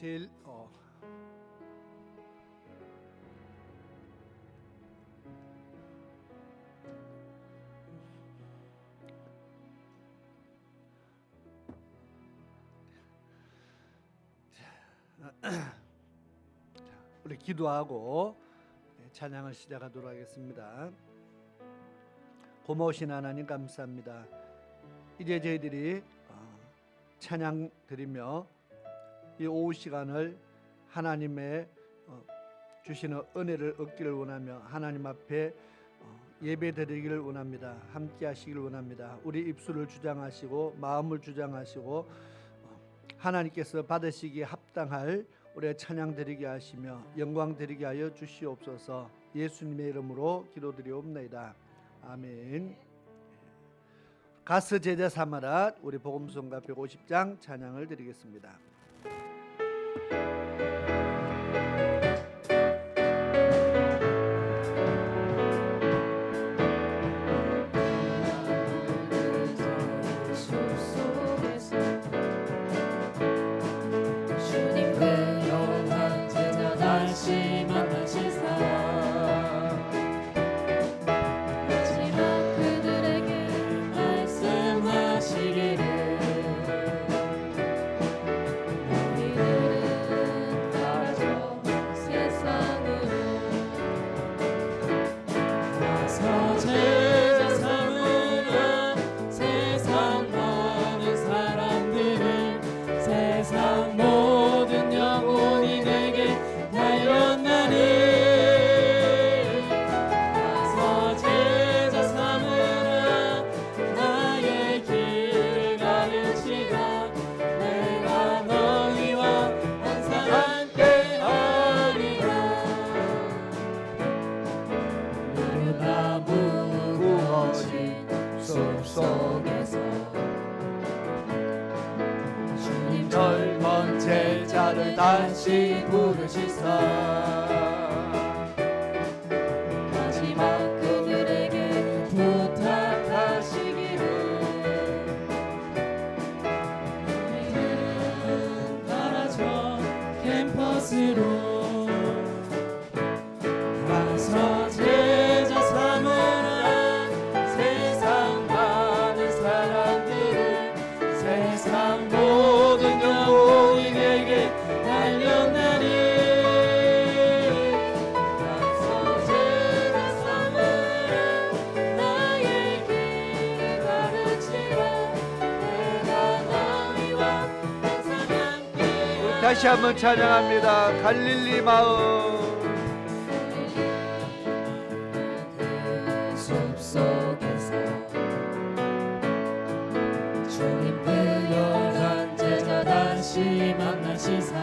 제일 우리 기도하고 찬양을 시작하도록 하겠습니다. 고마우신 하나님 감사합니다. 이제 저희들이 찬양 드리며 이 오후 시간을 하나님의 주시는 은혜를 얻기를 원하며 하나님 앞에 예배 드리기를 원합니다. 함께 하시기를 원합니다. 우리 입술을 주장하시고 마음을 주장하시고 하나님께서 받으시기에 합당할 우리의 찬양 드리게 하시며 영광 드리게 하여 주시옵소서. 예수님의 이름으로 기도드리옵나이다. 아멘. 가스 제자 삼아라. 우리 복음성가 150장 찬양을 드리겠습니다. 젊은 제자를 다시 부르시사 마지막 그들에게 부탁하시기를 우리는 가라져 캠퍼스로 가서 제자 삼으라. 세상 많은 사람들을 세상 모든 영혼이 내게 달려나니 가서 제자 삼으라. 나의 길을 가르치라. 내가 너희와 항상 함께. 다시 한번 찬양합니다. 갈릴리 마을 숲속에서 주님 부여한 제자 다시 만나시사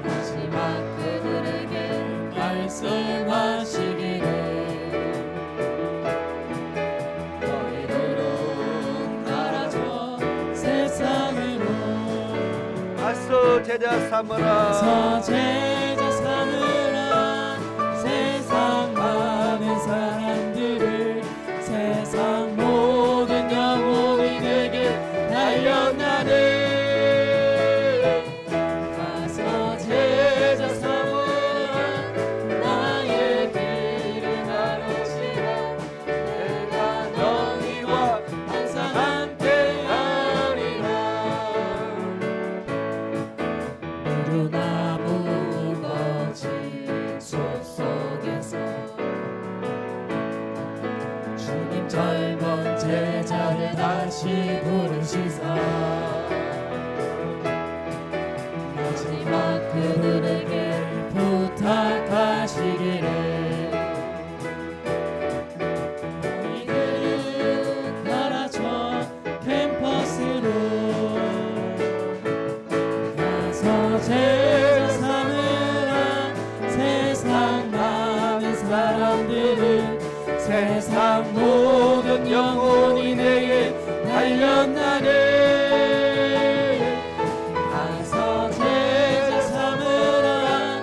마지막 그들에게 말씀하시기를 너희들은 가라져 세상으로 가서 제자 삼으라. 가서 제자 삼으라. 세상 많은 사람들을 세상 모든 영혼이 내게 달려나니 가서 제자 삼으라. 나의 길을 가르치라. 내가 너희와 항상 함께하리라. 무료나무 거지 숲속에서 주님 젊은 제자를 다시 부르시사 마지막 그들에게 부탁하시기를 너희들은 가라져 캠퍼스로 가서 제자 삼으라. 세상 많은 사람들은 세상 모든 영혼이 내게 달려나니 가서 제자 삼으라.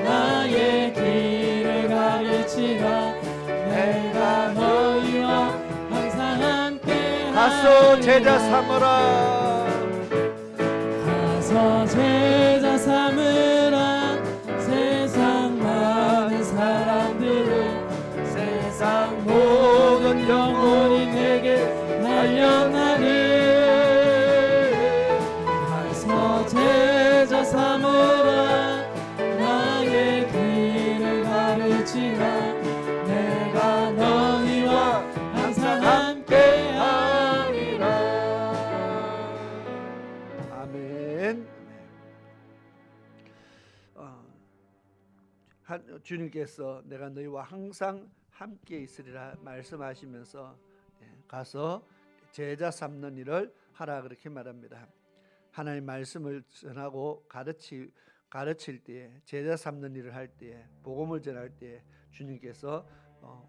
나의 길을 가르치라. 내가 너희와 항상 함께 가서 제자 삼으라. 가서 제자 삼으라. 세상 많은 사람들은 세상 모든 영혼이 내게 달려나니. 가서 제자 삼으라. 나의 길을 가르치라. 내가 너희와 항상 함께하리라. 아멘. 주님께서 내가 너희와 항상 함께 있으리라 말씀하시면서 가서 제자 삼는 일을 하라 그렇게 말합니다. 하나님 말씀을 전하고 가르칠 때에, 제자 삼는 일을 할 때에, 복음을 전할 때에 주님께서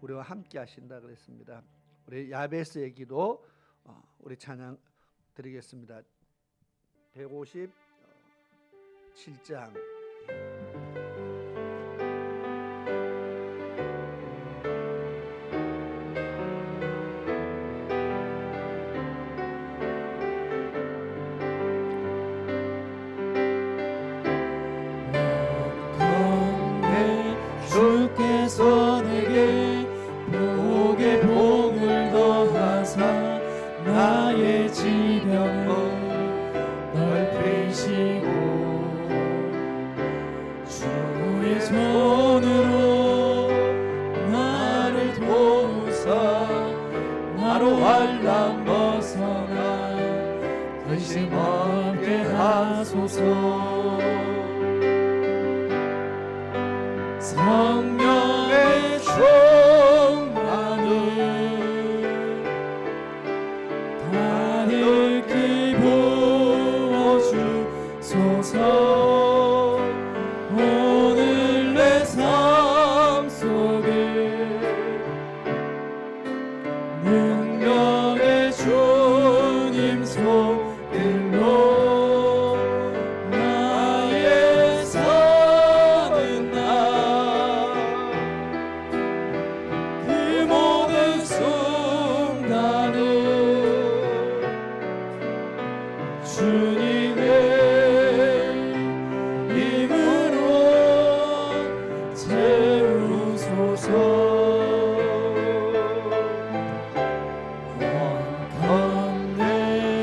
우리와 함께 하신다 그랬습니다. 우리 야베스의 기도 우리 찬양 드리겠습니다. 157장. 주께서 내게 복에 복을 더하사 나의 지경을 넓히시고 주의 손으로 나를 도우사 나로 환난 벗어나 근심 없게 하소서. 성령의 충만을 다늘기 부어주소서. 오늘 내 삶 속에 능력의 주님 손길로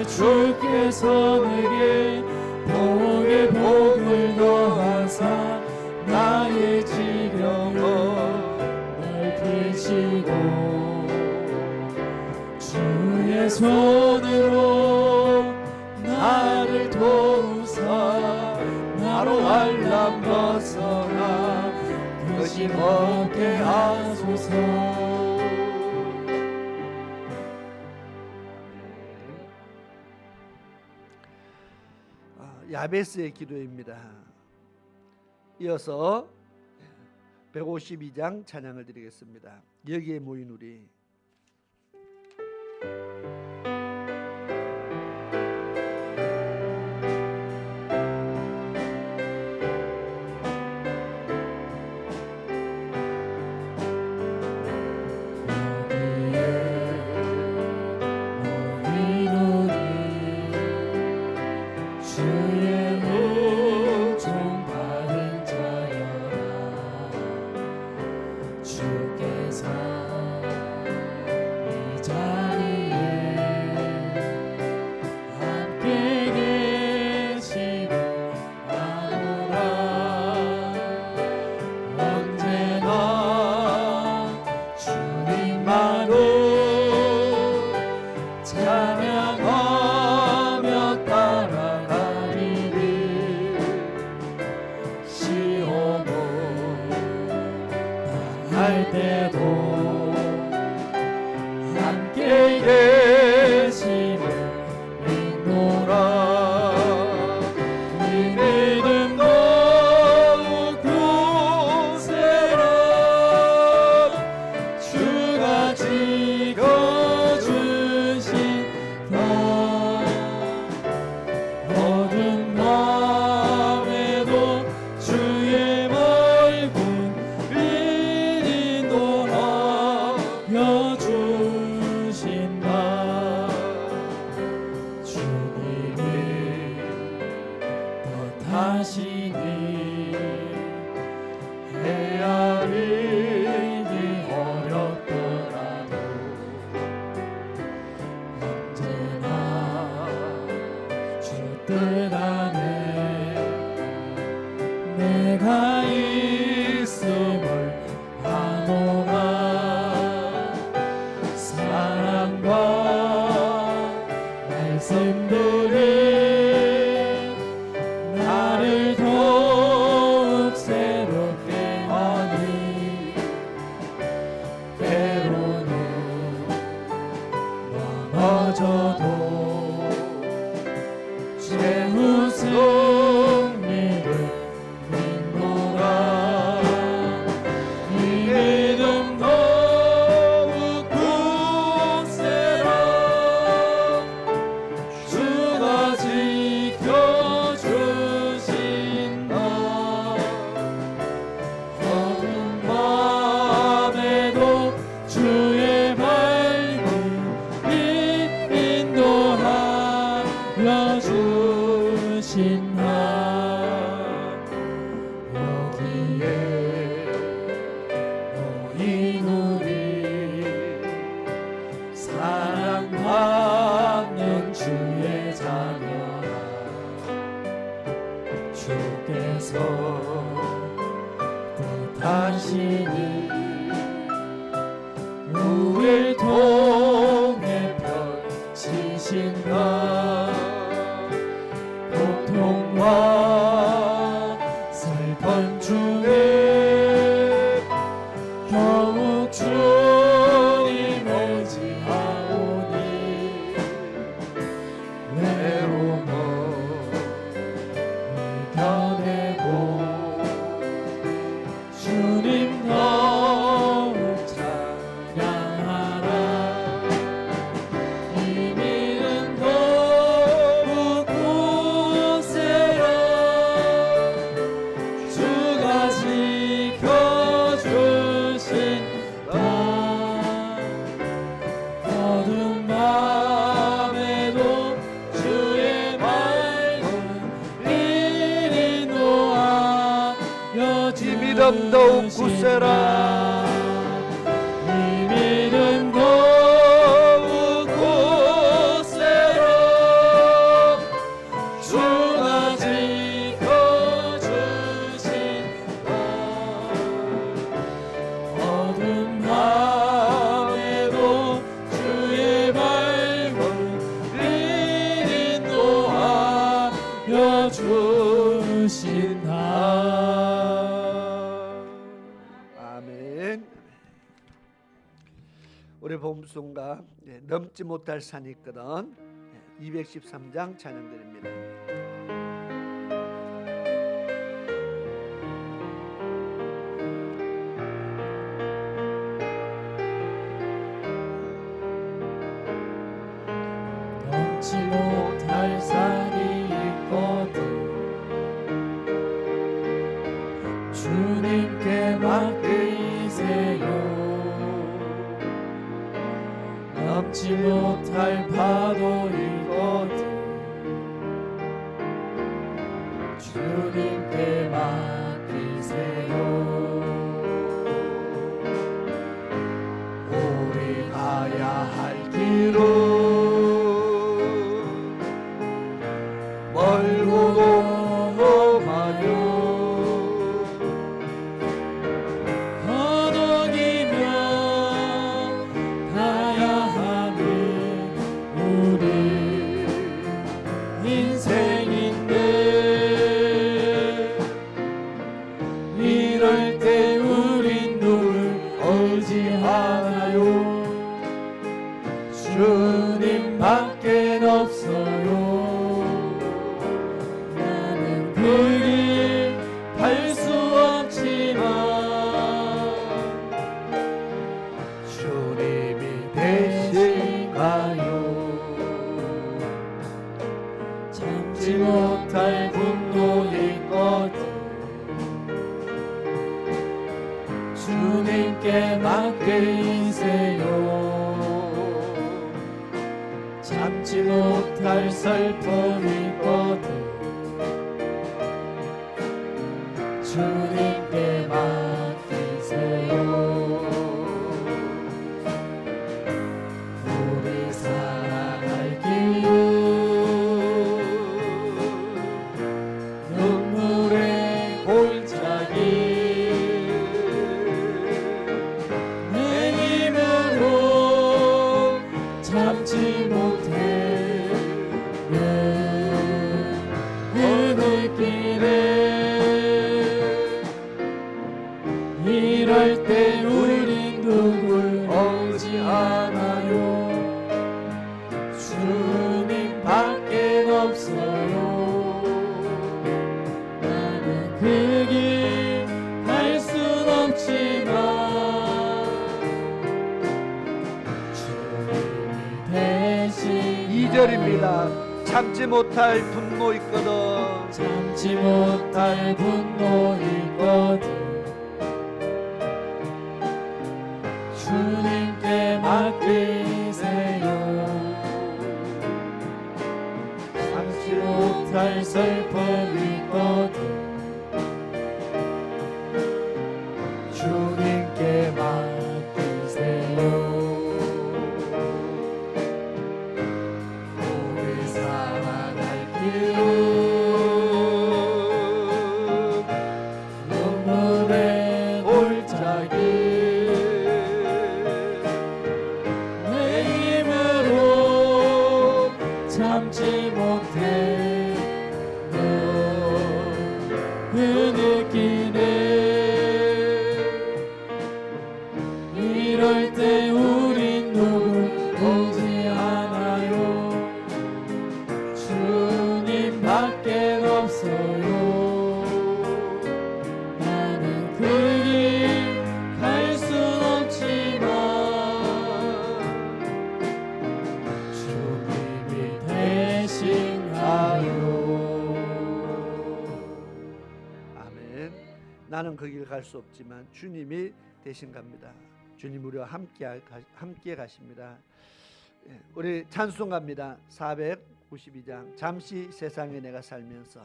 주께서 내게 복에 복을 더하사 나의 지경을 넓히시고 주의 손으로 나를 도우사 나로 환난 벗어나 근심 없게 하소서. 야베스의 기도입니다. 이어서 152장 찬양을 드리겠습니다. 여기에 모인 우리. 주께서 이 자리에 말씀들이 나를 더욱 새롭게 하니 때로는 넘어져도 제 웃음이를 믿노라. 이 믿음 더욱 굳세라. 주가 지켜주신다. 어두운 밤에도 주의 밝은 빛 인도하여 주신다. 여기에 너희 우리 사랑받는 주의 자녀라. 주께서 뜻하시니 우리를 통해 펼치신다. 고통과 슬픈 중에 더욱 주님 의지하오니 외로움을 이겨내고 주님 더욱 찬양하라. 이 믿음 더욱 굳세라. 주가 지켜주신다. 어두운 밤에도 주의 밝은 빛 인도하여 이 믿음 더욱 굳세라. 이 믿음 더욱 굳세라. 주가 지켜주신다. 어두운 밤에도 주의 밝은 빛 인도하여 주신다. 아멘. 우리 본송가 넘지 못할 산이 있거든. 213장 찬양드립니다. 넘지 못할 산이 있거든. 주님께 맡기세요. 넘지 못할 파도 있거든. 주님께 맡기세요. 우리 가야 할 길은 멀고도 험하여 언덕이며 가야 하는 우리 인생인데 이럴 때 우린 누굴 의지하나요? 주님밖엔 없어요. 나는 그 길 갈 수 없지만 주님이 대신 가요. 참지 못할 분도 있거든. 주님께 맡기세요. 참지 못할 슬픔이 있거든. 주님께 맡기세요. 우리 살아갈 길은 눈물의 골짜기 내 힘으로 참지 못해 3절입니다. 참지 못할 분노 있거든 참지 못할 분노 있거든 주님께 맡기세요. 참지 못할 슬픔 있거든 주님께 맡기세요. 오래 살아갈 길 눈물의 골짜기 내 힘으로 참지 못해 그 느끼네. 이럴 때 우린 누구지 않아요. 주님밖에 없어요. 나는 그 길 갈 순 없지만 주님이 대신 가요. 아멘. 나는 그 길 갈 수 없지만 주님이 대신 갑니다. 주님 우리와 함께 가십니다. 우리 찬송가입니다. 492장 잠시 세상에 내가 살면서.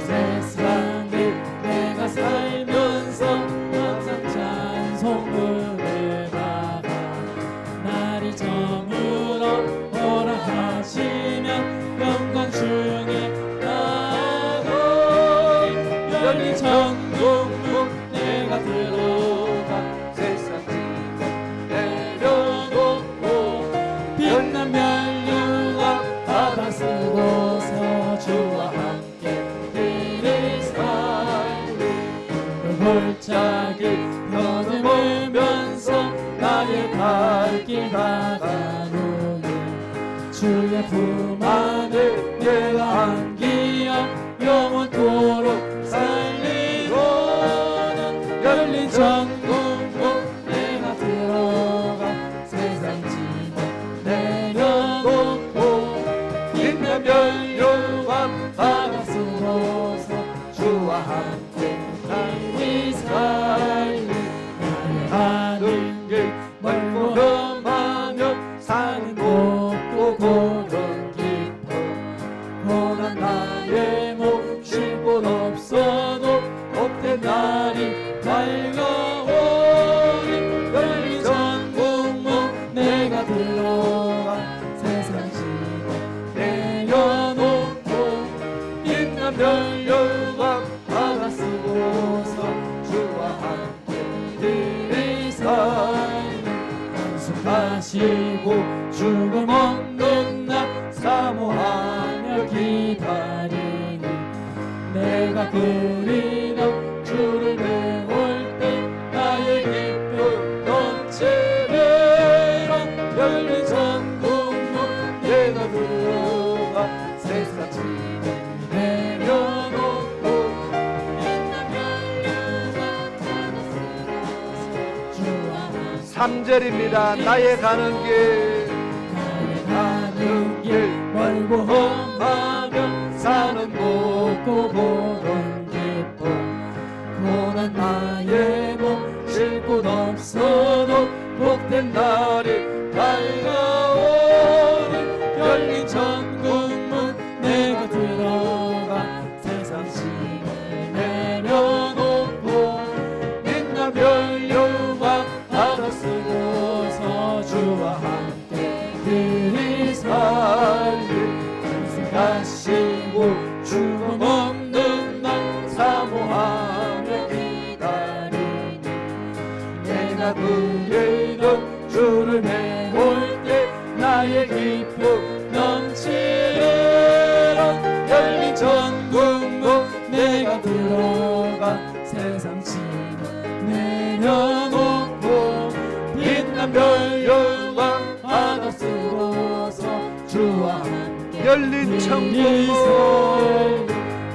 세상에 내가 살면서 항상 찬송을 해나가 날이 저물어 오라 하시면 영광 중에 나고 열린 천국문 내가 들어가 세상 내려놓고 빛난 멸류관 바다 쓰고서 주와 함께 길을 살리 골짜기 더듬으면서 나의 갈 길 다가누니 주의 품 안에 내가 안기어 영원토록 살리고는 열린 천국문 내가 들어가 세상 짐을 내려놓고 빛난 멸류관 바다 쓰고서 주와 함께 달리 살리 나의 가는 길 멀고 험하며 사는 곳도 고런 깊어 고난 나의 목 쉴 곳 없어도 복된 날이 밝아오니 열린 천국문 내가 들어가 세상 짐을 내려놓고 빛난 멸류관 바다 쓰고서 주와 함께 길을 살리 한숨하시고 죽음 없는 날 사모하며 기다리니 내가 그리던 주를 배울 때 나의 기쁨 넘치리라 열린 천국문 내가 들어가 세상 짐을 내려놓고 빛난 멸류관 바다 쓰고서 주와 함께 3절입니다. 나의 가는 길 나의 가는 길 멀고 험하며 사는 곳고 고런 깊어 고난 나의 몸 쉴 곳 없어도 복된 날이 밝아오니 열린 천국문 내가 들어가 세상 짐을 내려놓고 빛난 멸류관 바다 쓰고서 주와 함께 길을 살리 한숨하시고 죽음 없는 날 사모하며 기다리니 내가 그리던 주를 배울 때 나의 기쁨 넘치리라 열린 천국문 내가 들어가 세상 짐을 내려놓고 빛난 멸류관 바다 쓰고서 주와 함께 열린 천국문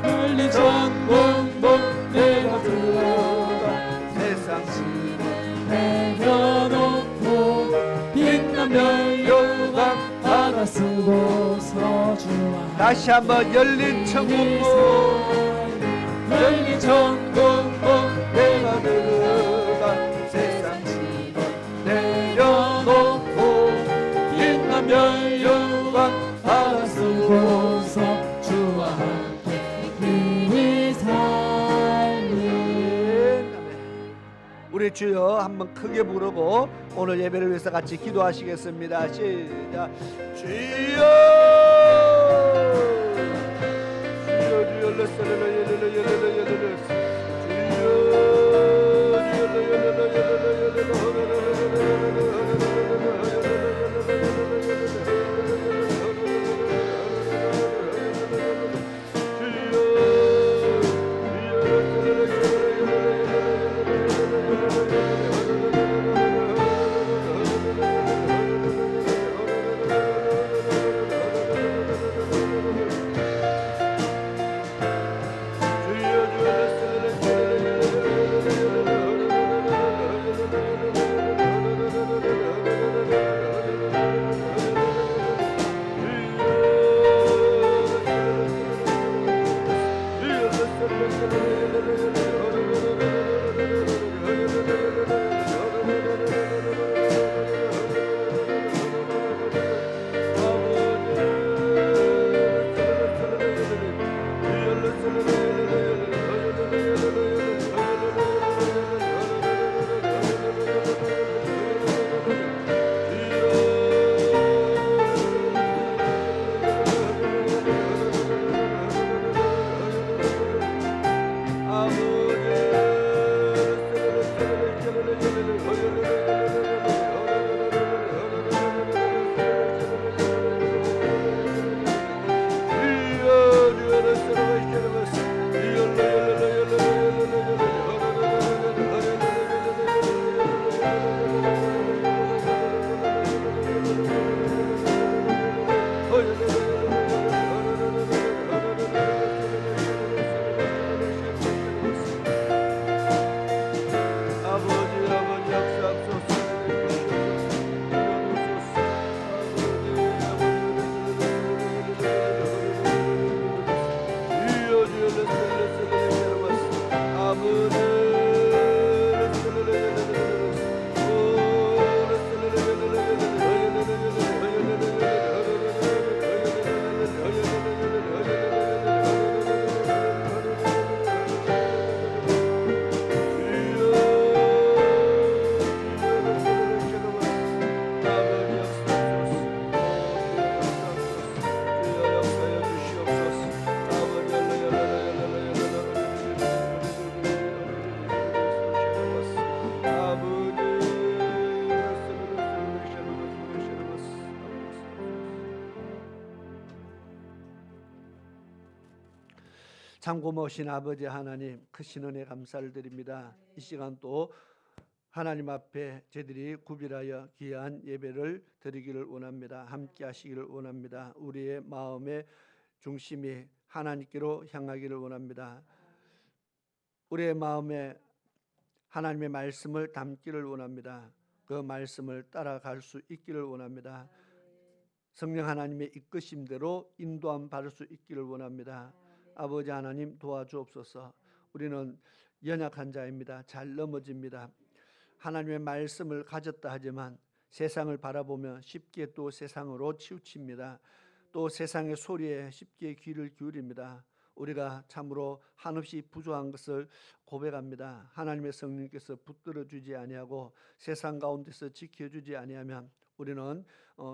열린 천국문 내가 쓰소서 주와 다시 한번 열린 천국문 열린 천국문 내가 들어가 세상 집어 내려놓고 빛난 멸류관 하나 쓰고 쓰소서 주와 함께 그의 삶을 우리 주여 한번 크게 부르고 오늘 예배를 위해서 같이 기도하시겠습니다. 시작. 주여 주여 참 고마우신 아버지 하나님, 크신 은혜 감사를 드립니다. 이 시간 또 하나님 앞에 저희들이 구별하여 귀한 예배를 드리기를 원합니다. 함께 하시기를 원합니다. 우리의 마음의 중심이 하나님께로 향하기를 원합니다. 우리의 마음에 하나님의 말씀을 담기를 원합니다. 그 말씀을 따라갈 수 있기를 원합니다. 성령 하나님의 이끄심대로 인도함 받을 수 있기를 원합니다. 아버지 하나님 도와주옵소서. 우리는 연약한 자입니다. 잘 넘어집니다. 하나님의 말씀을 가졌다 하지만 세상을 바라보면 쉽게 또 세상으로 치우칩니다. 또 세상의 소리에 쉽게 귀를 기울입니다. 우리가 참으로 한없이 부족한 것을 고백합니다. 하나님의 성령께서 붙들어 주지 아니하고 세상 가운데서 지켜주지 아니하면 우리는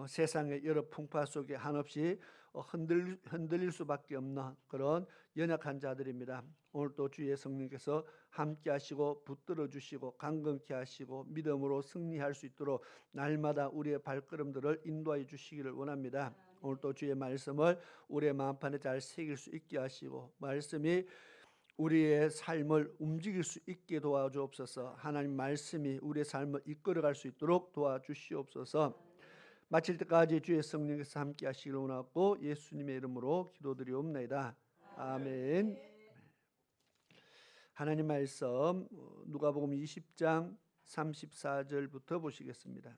세상의 여러 풍파 속에 한없이 흔들릴 수밖에 없는 그런 연약한 자들입니다. 오늘 또 주의 성령께서 함께 하시고 붙들어 주시고 강건케 하시고 믿음으로 승리할 수 있도록 날마다 우리의 발걸음들을 인도하여 주시기를 원합니다. 오늘 또 주의 말씀을 우리의 마음판에 잘 새길 수 있게 하시고 말씀이 우리의 삶을 움직일 수 있게 도와주옵소서. 하나님 말씀이 우리의 삶을 이끌어갈 수 있도록 도와주시옵소서. 마칠 때까지 주의 성령께서 함께 하시기를 원하고 예수님의 이름으로 기도드리옵나이다. 아멘. 하나님 말씀 누가복음 20장 34절부터 보시겠습니다.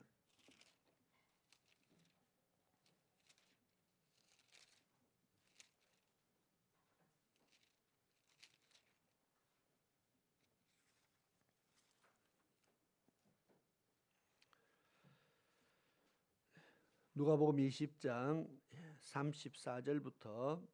누가복음 20장 34절부터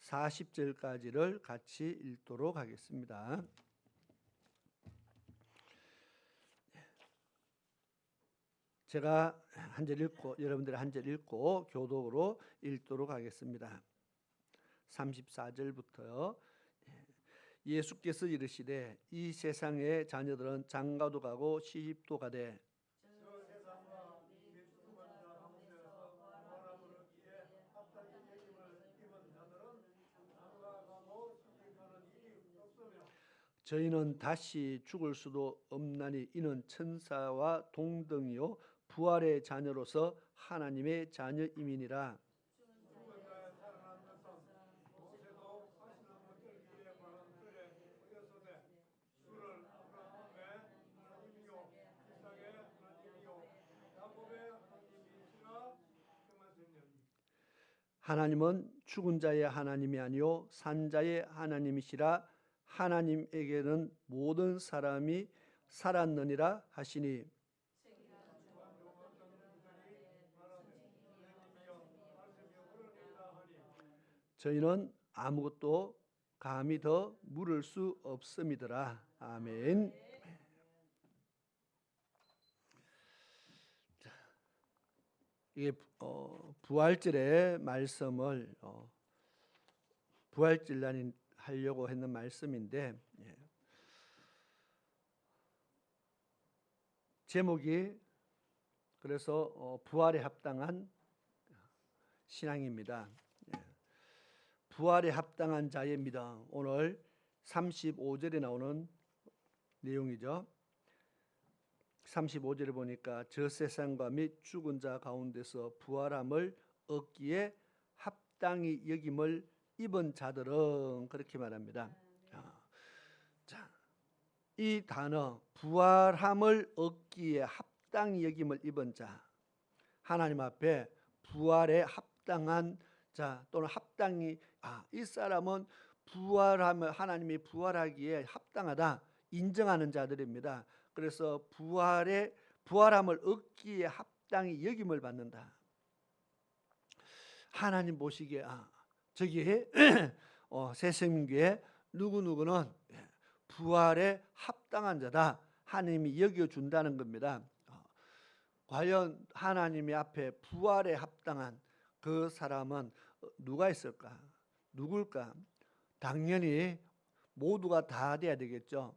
40절까지를 같이 읽도록 하겠습니다. 제가 한 절 읽고 여러분들이 한 절 읽고 교독으로 읽도록 하겠습니다. 34절부터요. 예수께서 이르시되 이 세상의 자녀들은 장가도 가고 시집도 가되 저희는 다시 죽을 수도 없나니 이는 천사와 동등이요 부활의 자녀로서 하나님의 자녀임이니라. 하나님은 죽은 자의 하나님이 아니요 산 자의 하나님이시라. 하나님에게는 모든 사람이 살았느니라 하시니 저희는 아무것도 감히 더 물을 수 없음이더라. 아멘. 이게 부활절의 말씀을 부활절날에 하려고 했는 말씀인데 제목이 그래서 부활에 합당한 신앙입니다. 부활에 합당한 자의 믿음. 오늘 35절에 나오는 내용이죠. 35절에 보니까 저 세상과 및 죽은 자 가운데서 부활함을 얻기에 합당히 여김을 입은 자들은 그렇게 말합니다. 자, 이 단어 부활함을 얻기에 합당히 여김을 입은 자, 하나님 앞에 부활에 합당한 자 또는 합당히 이 사람은 부활하면 하나님이 부활하기에 합당하다 인정하는 자들입니다. 그래서 부활함을 얻기에 합당히 여김을 받는다. 하나님 보시기에 저기 새생명교회 누구누구는 부활에 합당한 자다. 하나님이 여겨준다는 겁니다. 과연 하나님이 앞에 부활에 합당한 그 사람은 누가 있을까? 누굴까? 당연히 모두가 다 돼야 되겠죠.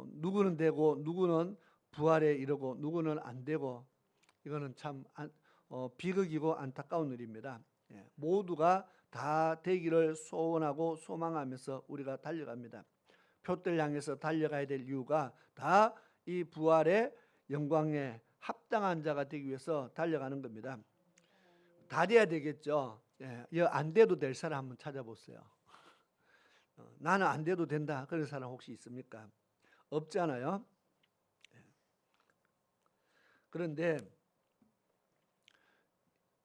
누구는 되고 누구는 부활에 이르고 누구는 안 되고 이거는 참 비극이고 안타까운 일입니다. 모두가 다 되기를 소원하고 소망하면서 우리가 달려갑니다. 표대를 향해서 달려가야 될 이유가 다 이 부활의 영광에 합당한 자가 되기 위해서 달려가는 겁니다. 다 돼야 되겠죠. 안 돼도 될 사람 한번 찾아보세요. 나는 안 돼도 된다 그런 사람 혹시 있습니까? 없잖아요. 그런데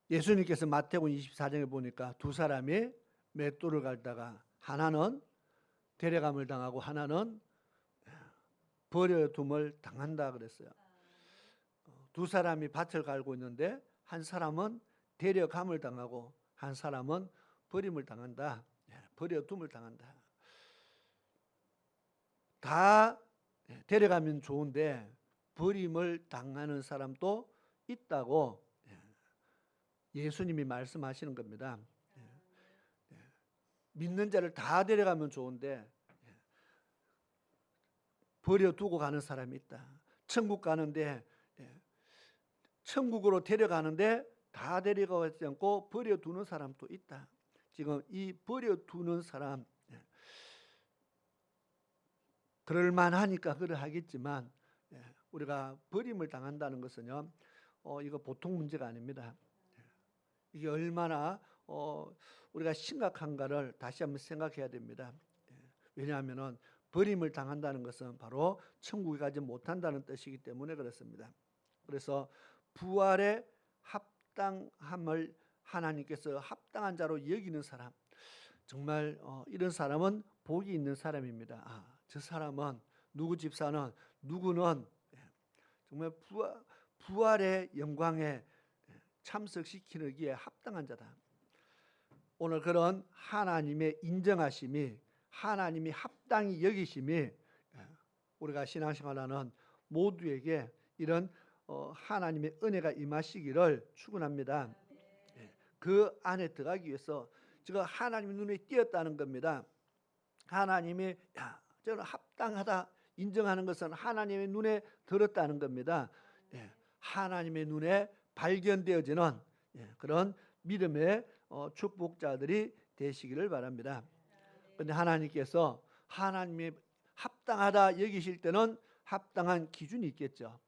예수님께서 마태복음 24장에 보니까 두 사람이 맷돌을 갈다가 하나는 데려감을 당하고 하나는 버려둠을 당한다 그랬어요. 두 사람이 밭을 갈고 있는데 한 사람은 데려감을 당하고 한 사람은 버림을 당한다. 버려둠을 당한다. 다 데려가면 좋은데 버림을 당하는 사람도 있다고 예수님이 말씀하시는 겁니다. 믿는 자를 다 데려가면 좋은데 버려두고 가는 사람이 있다. 천국 가는데 천국으로 데려가는데 다 데려가지 않고 버려두는 사람도 있다. 지금 이 버려두는 사람 그럴만하니까 그러하겠지만 우리가 버림을 당한다는 것은요 이거 보통 문제가 아닙니다. 이게 얼마나 우리가 심각한가를 다시 한번 생각해야 됩니다. 왜냐하면 버림을 당한다는 것은 바로 천국에 가지 못한다는 뜻이기 때문에 그렇습니다. 그래서 부활의 합당함을 하나님께서 합당한 자로 여기는 사람, 정말 이런 사람은 복이 있는 사람입니다. 저 사람은 누구 집사는 누구는 정말 부활의 영광에 참석시키기에 합당한 자다. 오늘 그런 하나님의 인정하심이, 하나님이 합당히 여기심이 우리가 신앙생활하는 모두에게 이런 하나님의 은혜가 임하시기를 축원합니다. 그 안에 들어가기 위해서 제가 하나님의 눈에 띄었다는 겁니다. 하나님이 저는 합당하다 인정하는 것은 하나님의 눈에 들었다는 겁니다. 하나님의 눈에 발견되어지는 그런 믿음의 축복자들이 되시기를 바랍니다. 그런데 하나님께서 하나님이 합당하다 여기실 때는 합당한 기준이 있겠죠.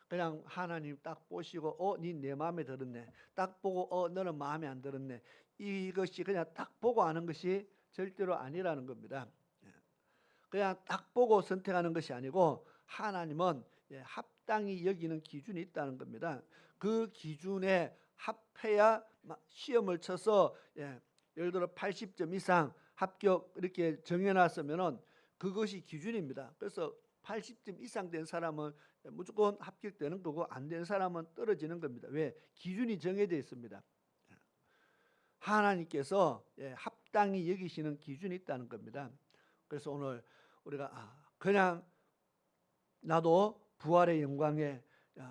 그냥 하나님 딱 보시고 니 내 마음에 들었네. 딱 보고 너는 마음에 안 들었네. 이것이 그냥 딱 보고 하는 것이 절대로 아니라는 겁니다. 그냥 딱 보고 선택하는 것이 아니고 하나님은 합당히 여기는 기준이 있다는 겁니다. 그 기준에 합해야 시험을 쳐서 예를 들어 80점 이상 합격 이렇게 정해놨으면은 그것이 기준입니다. 그래서 80점 이상 된 사람은 무조건 합격되는 거고 안 된 사람은 떨어지는 겁니다. 왜? 기준이 정해져 있습니다. 하나님께서 합당히 여기시는 기준이 있다는 겁니다. 그래서 오늘 우리가 그냥 나도 부활의 영광에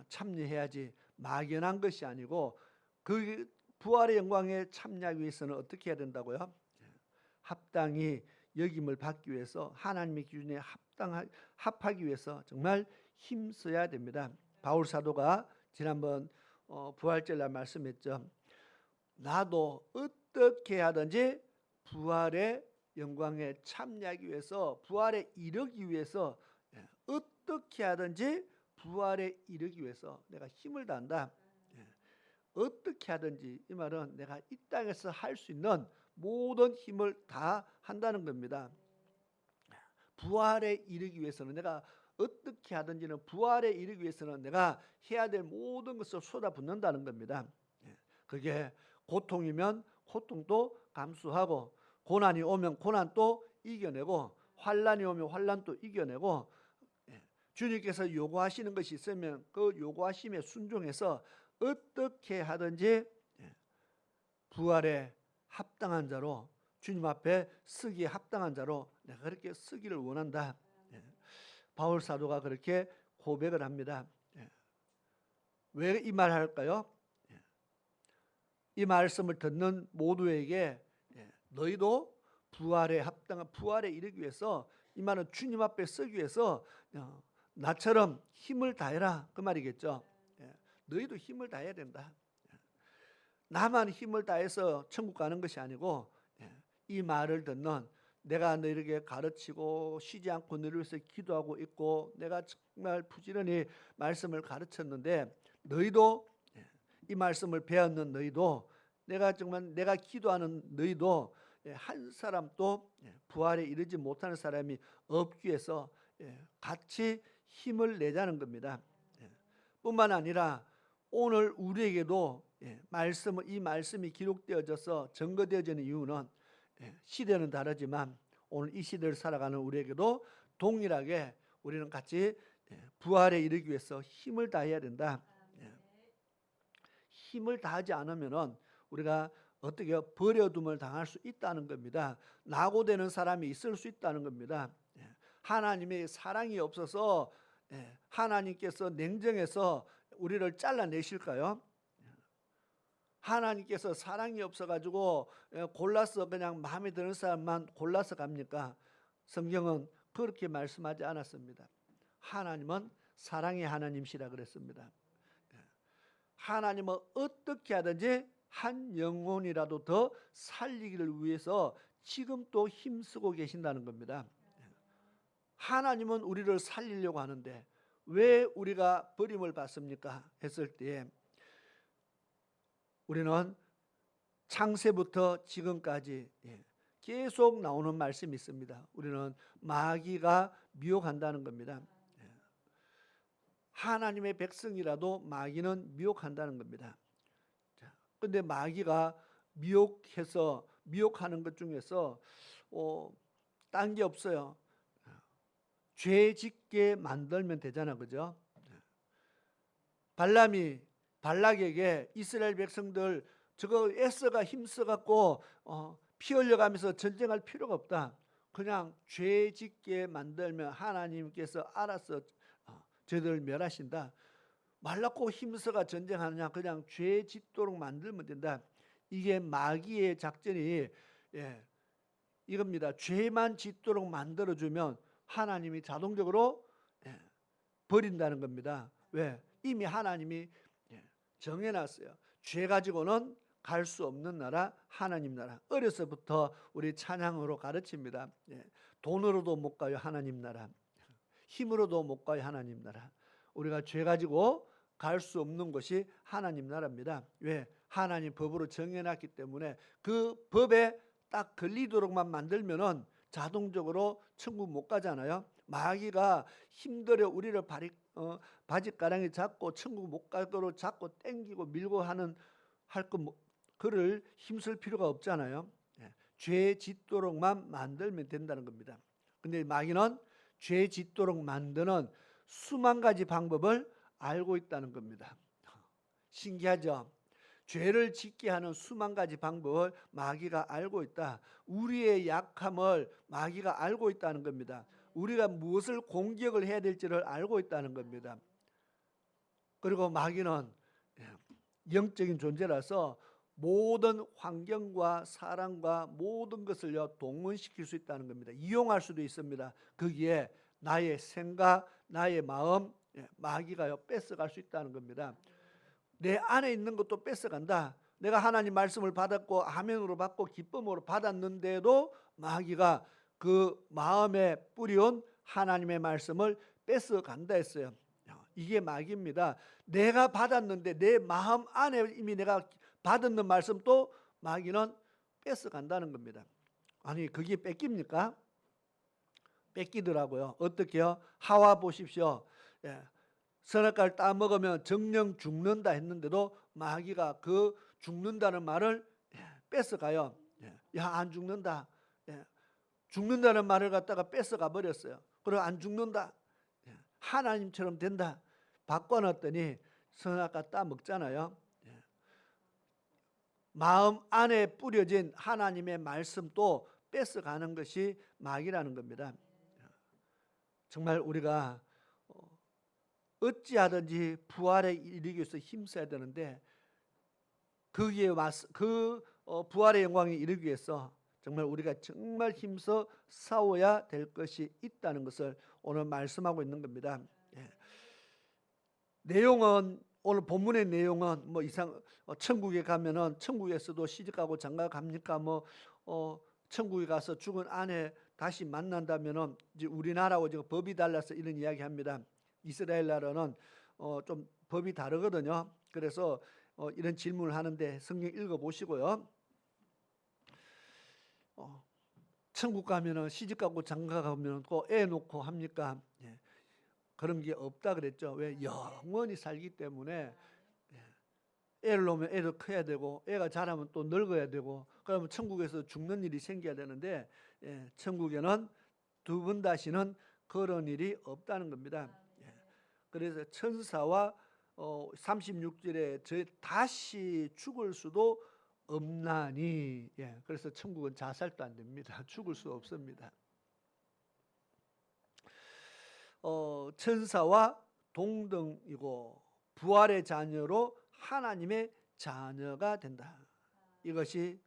참여해야지 막연한 것이 아니고 그 부활의 영광에 참여하기 위해서는 어떻게 해야 된다고요? 합당히 여김을 받기 위해서 하나님의 기준에 합하기 위해서 정말 힘써야 됩니다. 바울 사도가 지난번 부활절날 말씀했죠. 나도 어떻게 하든지 부활의 영광에 참여하기 위해서, 부활에 이르기 위해서, 어떻게 하든지 부활에 이르기 위해서 내가 힘을 다한다. 어떻게 하든지, 이 말은 내가 이 땅에서 할 수 있는 모든 힘을 다 한다는 겁니다. 부활에 이르기 위해서는 내가 어떻게 하든지는, 부활에 이르기 위해서는 내가 해야 될 모든 것을 쏟아붓는다는 겁니다. 그게 고통이면 고통도 감수하고, 고난이 오면 고난도 이겨내고, 환난이 오면 환난도 이겨내고, 주님께서 요구하시는 것이 있으면 그 요구하심에 순종해서 어떻게 하든지 부활에 합당한 자로, 주님 앞에 서기에 합당한 자로 내가 그렇게 서기를 원한다. 바울 사도가 그렇게 고백을 합니다. 왜 이 말을 할까요? 이 말씀을 듣는 모두에게 너희도 부활에 합당한, 부활에 이르기 위해서, 이 말은 주님 앞에 서기 위해서 나처럼 힘을 다해라 그 말이겠죠. 너희도 힘을 다해야 된다. 나만 힘을 다해서 천국 가는 것이 아니고 이 말을 듣는, 내가 너희에게 가르치고 쉬지 않고 너희를 위해서 기도하고 있고 내가 정말 부지런히 말씀을 가르쳤는데, 너희도 이 말씀을 배웠는 너희도, 내가 정말 내가 기도하는 너희도 한 사람도 부활에 이르지 못하는 사람이 없기 위해서 같이 힘을 내자는 겁니다. 뿐만 아니라 오늘 우리에게도 이 말씀이 기록되어져서 증거되어지는 이유는 시대는 다르지만 오늘 이 시대를 살아가는 우리에게도 동일하게 우리는 같이 부활에 이르기 위해서 힘을 다해야 된다. 힘을 다하지 않으면은 우리가 어떻게 버려둠을 당할 수 있다는 겁니다. 낙오되는 사람이 있을 수 있다는 겁니다. 하나님의 사랑이 없어서 하나님께서 냉정해서 우리를 잘라내실까요? 하나님께서 사랑이 없어가지고 골라서 그냥 마음에 드는 사람만 골라서 갑니까? 성경은 그렇게 말씀하지 않았습니다. 하나님은 사랑의 하나님이시라 그랬습니다. 하나님은 어떻게 하든지 한 영혼이라도 더 살리기를 위해서 지금 또 힘쓰고 계신다는 겁니다. 하나님은 우리를 살리려고 하는데 왜 우리가 버림을 받습니까? 했을 때 우리는 창세부터 지금까지 계속 나오는 말씀이 있습니다. 우리는 마귀가 미혹한다는 겁니다. 하나님의 백성이라도 마귀는 미혹한다는 겁니다. 그런데 마귀가 미혹하는 것 중에서 딴 게 없어요. 죄 짓게 만들면 되잖아, 그죠? 발람이 발락에게 이스라엘 백성들 저거 애써가 힘써갖고 피 흘려가면서 전쟁할 필요가 없다. 그냥 죄 짓게 만들면 하나님께서 알아서 저들을 멸하신다. 말랐고 힘써가 전쟁하느냐, 그냥 죄 짓도록 만들면 된다. 이게 마귀의 작전이 이겁니다. 죄만 짓도록 만들어주면 하나님이 자동적으로 버린다는 겁니다. 왜? 이미 하나님이 정해놨어요. 죄 가지고는 갈 수 없는 나라, 하나님 나라. 어려서부터 우리 찬양으로 가르칩니다. 돈으로도 못 가요, 하나님 나라. 힘으로도 못 가요, 하나님 나라. 우리가 죄 가지고 갈 수 없는 것이 하나님 나라입니다. 왜? 하나님 법으로 정해놨기 때문에 그 법에 딱 걸리도록만 만들면은 자동적으로 천국 못 가잖아요. 마귀가 힘들어 우리를 바짓가랑이 잡고 천국 못 가도록 잡고 땡기고 밀고 그를 힘쓸 필요가 없잖아요. 죄 짓도록만 만들면 된다는 겁니다. 근데 마귀는 죄 짓도록 만드는 수만 가지 방법을 알고 있다는 겁니다. 신기하죠? 죄를 짓게 하는 수만 가지 방법을 마귀가 알고 있다. 우리의 약함을 마귀가 알고 있다는 겁니다. 우리가 무엇을 공격을 해야 될지를 알고 있다는 겁니다. 그리고 마귀는 영적인 존재라서 모든 환경과 사람과 모든 것을요 동원시킬 수 있다는 겁니다. 이용할 수도 있습니다. 거기에 나의 생각, 나의 마음, 마귀가요 뺏어갈 수 있다는 겁니다. 내 안에 있는 것도 뺏어간다. 내가 하나님 말씀을 받았고 아멘으로 받고 기쁨으로 받았는데도 마귀가 그 마음에 뿌리온 하나님의 말씀을 뺏어간다 했어요. 이게 마귀입니다. 내가 받았는데 내 마음 안에 이미 내가 받았는 말씀도 마귀는 뺏어간다는 겁니다. 아니 그게 뺏깁니까? 뺏기더라고요. 어떻게요? 하와 보십시오. 선악과를 따먹으면 정령 죽는다 했는데도 마귀가 그 죽는다는 말을 뺏어가요. 야, 안 죽는다. 죽는다는 말을 갖다가 뺏어가 버렸어요. 그리고 안 죽는다. 하나님처럼 된다. 바꿔놨더니 선악과 따먹잖아요. 마음 안에 뿌려진 하나님의 말씀도 뺏어가는 것이 마귀라는 겁니다. 정말 우리가 어찌하든지 부활에 이르기 위해서 힘써야 되는데 거기에 부활의 영광에 이르기 위해서 정말 우리가 정말 힘써 싸워야 될 것이 있다는 것을 오늘 말씀하고 있는 겁니다. 내용은 오늘 본문의 내용은 천국에 가면은 천국에서도 시집가고 장가갑니까? 천국에 가서 죽은 아내 다시 만난다면은 이제 우리나라하고 지금 법이 달라서 이런 이야기합니다. 이스라엘 나라는 좀 법이 다르거든요. 그래서 이런 질문을 하는데 성경 읽어 보시고요. 천국 가면은 시집가고 장가가면 또 애 놓고 합니까? 그런 게 없다 그랬죠. 왜? 영원히 살기 때문에 애를 놓으면 애도 커야 되고 애가 자라면 또 늙어야 되고 그러면 천국에서 죽는 일이 생겨야 되는데 천국에는 두 번 다시는 그런 일이 없다는 겁니다. 그래서 천사와 36절에 다시 죽을 수도 없나니 그래서 천국은 자살도 안 됩니다. 죽을 수 없습니다. 천사와 동등이고 부활의 자녀로 하나님의 자녀가 된다. 이것이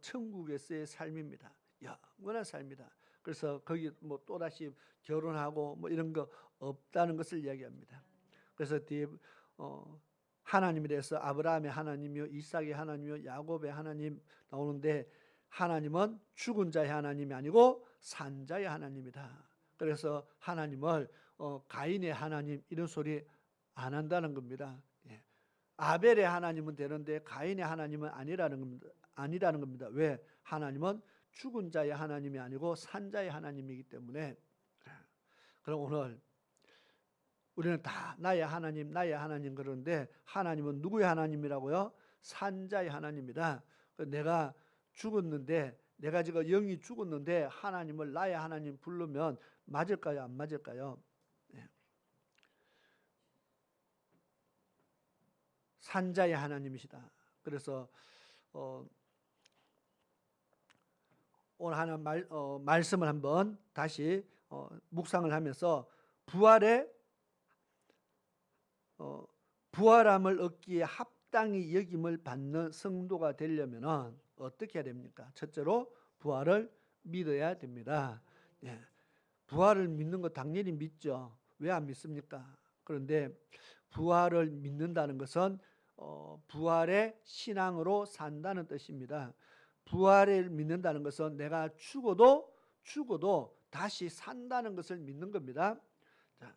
천국에서의 삶입니다. 영원한 삶이다. 그래서 거기 또다시 결혼하고 이런 거 없다는 것을 이야기합니다. 그래서 뒤에 하나님에 대해서 아브라함의 하나님이요 이삭의 하나님이요 야곱의 하나님 나오는데 하나님은 죽은 자의 하나님이 아니고 산 자의 하나님이다. 그래서 하나님을 가인의 하나님 이런 소리 안 한다는 겁니다. 아벨의 하나님은 되는데 가인의 하나님은 아니라는 겁니다. 왜? 하나님은 죽은 자의 하나님이 아니고 산 자의 하나님이기 때문에. 그럼 오늘 우리는 다 나의 하나님 그러는데 하나님은 누구의 하나님이라고요? 산 자의 하나님이다. 내가 죽었는데 내가 지금 영이 죽었는데 하나님을 나의 하나님 부르면 맞을까요? 안 맞을까요? 네. 산자의 하나님이시다. 그래서 오늘 하나 말씀을 한번 다시 묵상을 하면서 부활함을 얻기에 합당히 여김을 받는 성도가 되려면 어떻게 해야 됩니까? 첫째로 부활을 믿어야 됩니다. 예. 부활을 믿는 거 당연히 믿죠. 왜 안 믿습니까? 그런데 부활을 믿는다는 것은 부활의 신앙으로 산다는 뜻입니다. 부활을 믿는다는 것은 내가 죽어도 다시 산다는 것을 믿는 겁니다. 자,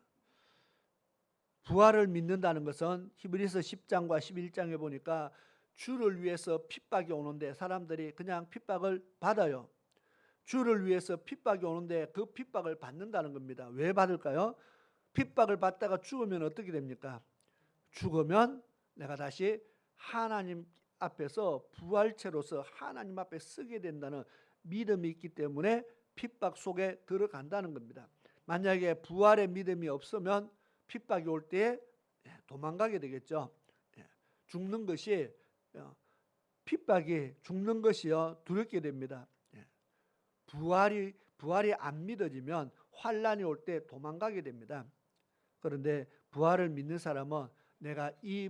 부활을 믿는다는 것은 히브리서 10장과 11장에 보니까 주를 위해서 핍박이 오는데 사람들이 그냥 핍박을 받아요. 주를 위해서 핍박이 오는데 그 핍박을 받는다는 겁니다. 왜 받을까요? 핍박을 받다가 죽으면 어떻게 됩니까? 죽으면 내가 다시 하나님 앞에서 부활체로서 하나님 앞에 서게 된다는 믿음이 있기 때문에 핍박 속에 들어간다는 겁니다. 만약에 부활의 믿음이 없으면 핍박이 올 때 도망가게 되겠죠. 죽는 것이 핍박이 죽는 것이요 두렵게 됩니다. 부활이 안 믿어지면 환란이 올 때 도망가게 됩니다. 그런데 부활을 믿는 사람은 내가 이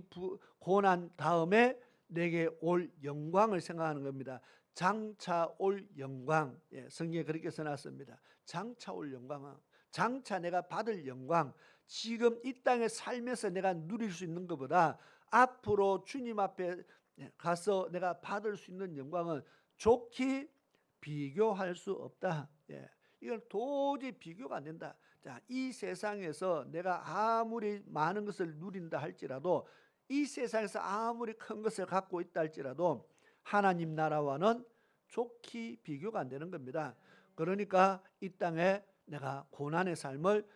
고난 다음에 내게 올 영광을 생각하는 겁니다. 장차 올 영광. 성경에 그렇게 써놨습니다. 장차 올 영광은 장차 내가 받을 영광, 지금 이 땅에 살면서 내가 누릴 수 있는 것보다 앞으로 주님 앞에 가서 내가 받을 수 있는 영광은 좋게 비교할 수 없다. 이건 도저히 비교가 안 된다. 자, 이 세상에서 내가 아무리 많은 것을 누린다 할지라도, 이 세상에서 아무리 큰 것을 갖고 있다 할지라도 하나님 나라와는 좋게 비교가 안 되는 겁니다. 그러니까 이 땅에 내가 고난의 삶을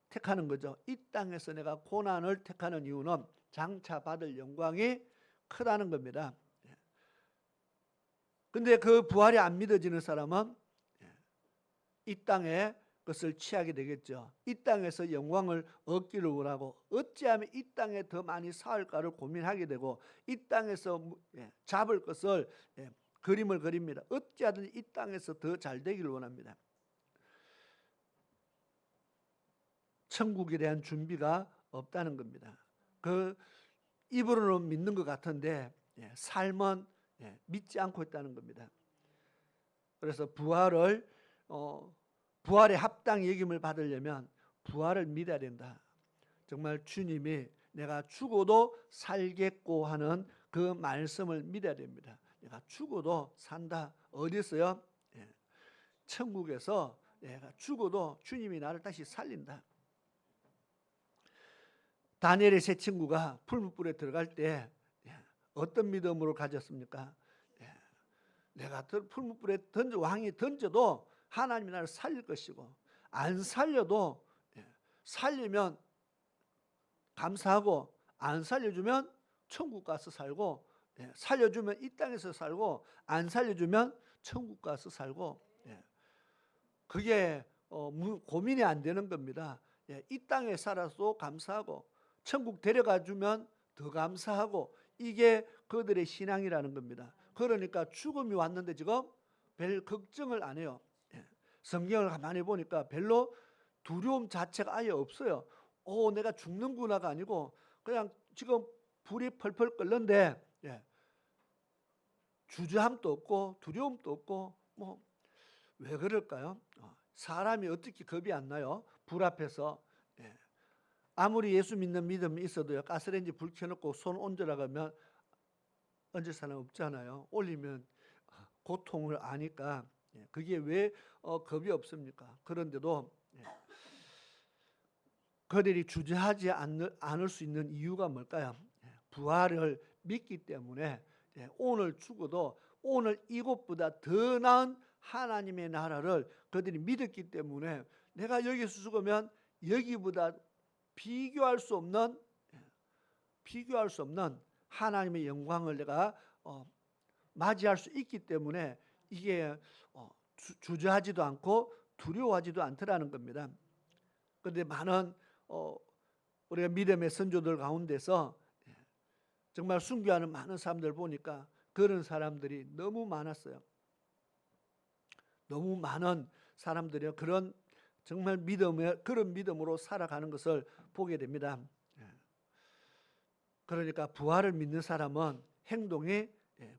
택하는 거죠. 이 땅에서 내가 고난을 택하는 이유는 장차 받을 영광이 크다는 겁니다. 근데 그 부활이 안 믿어지는 사람은 이 땅에 것을 취하게 되겠죠. 이 땅에서 영광을 얻기를 원하고 어찌하면 이 땅에 더 많이 살까를 고민하게 되고 이 땅에서 잡을 것을 그림을 그립니다. 어찌하든지 이 땅에서 더 잘 되기를 원합니다. 천국에 대한 준비가 없다는 겁니다. 그 입으로는 믿는 것 같은데 삶은 믿지 않고 있다는 겁니다. 그래서 부활의 합당히 여김을 받으려면 부활을 믿어야 된다. 정말 주님이 내가 죽어도 살겠고 하는 그 말씀을 믿어야 됩니다. 내가 죽어도 산다. 어디서요? 천국에서 내가 죽어도 주님이 나를 다시 살린다. 다니엘의 세 친구가 풀무불에 들어갈 때 어떤 믿음으로 가졌습니까? 내가 풀무불에 왕이 던져도 하나님이 나를 살릴 것이고, 안 살려도 살리면 감사하고, 안 살려주면 천국 가서 살고, 살려주면 이 땅에서 살고, 안 살려주면 천국 가서 살고, 그게 고민이 안 되는 겁니다. 이 땅에 살아서 감사하고 천국 데려가 주면 더 감사하고, 이게 그들의 신앙이라는 겁니다. 그러니까 죽음이 왔는데 지금 별 걱정을 안 해요. 성경을 가만히 보니까 별로 두려움 자체가 아예 없어요. 내가 죽는구나가 아니고 그냥 지금 불이 펄펄 끓는데 주저함도 없고 두려움도 없고, 왜 그럴까요? 사람이 어떻게 겁이 안 나요? 불 앞에서. 아무리 예수 믿는 믿음이 있어도요, 가스레인지 불 켜놓고 손 얹으라고 하면 얹을 사람 없잖아요. 올리면 고통을 아니까. 그게 왜 겁이 없습니까? 그런데도 그들이 주저하지 않을 수 있는 이유가 뭘까요? 부활을 믿기 때문에 오늘 죽어도 오늘 이곳보다 더 나은 하나님의 나라를 그들이 믿었기 때문에 내가 여기서 죽으면 여기보다 비교할 수 없는 하나님의 영광을 내가 맞이할 수 있기 때문에 이게 주저하지도 않고 두려워하지도 않더라는 겁니다. 그런데 많은 우리가 믿음의 선조들 가운데서 정말 순교하는 많은 사람들 보니까 그런 사람들이 너무 많았어요. 너무 많은 사람들이 그런 정말 그런 믿음으로 살아가는 것을 보게 됩니다. 그러니까 부활을 믿는 사람은 행동에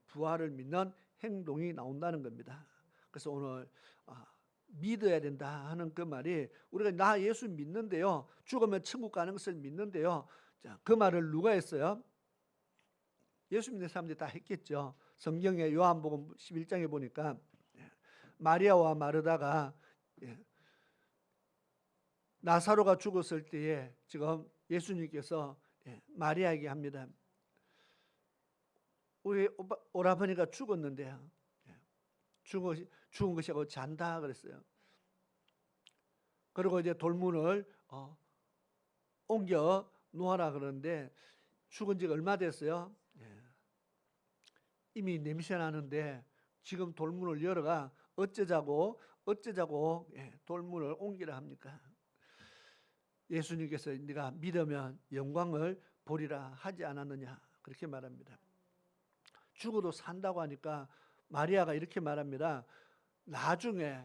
부활을 믿는 행동이 나온다는 겁니다. 그래서 오늘 믿어야 된다 하는 그 말이 우리가 나 예수 믿는데요, 죽으면 천국 가는 것을 믿는데요. 자, 그 말을 누가 했어요? 예수 믿는 사람들이 다 했겠죠. 성경에 요한복음 11장에 보니까 마리아와 마르다가 나사로가 죽었을 때에 지금 예수님께서 마리아에게 합니다. 우리 오라버니가 죽었는데 죽은 것이고 잔다 그랬어요. 그리고 이제 돌문을 옮겨 놓아라 그러는데 죽은 지가 얼마 됐어요? 이미 냄새 나는데 지금 돌문을 열어가 어쩌자고 돌문을 옮기라 합니까? 예수님께서 네가 믿으면 영광을 보리라 하지 않았느냐 그렇게 말합니다. 죽어도 산다고 하니까 마리아가 이렇게 말합니다. 나중에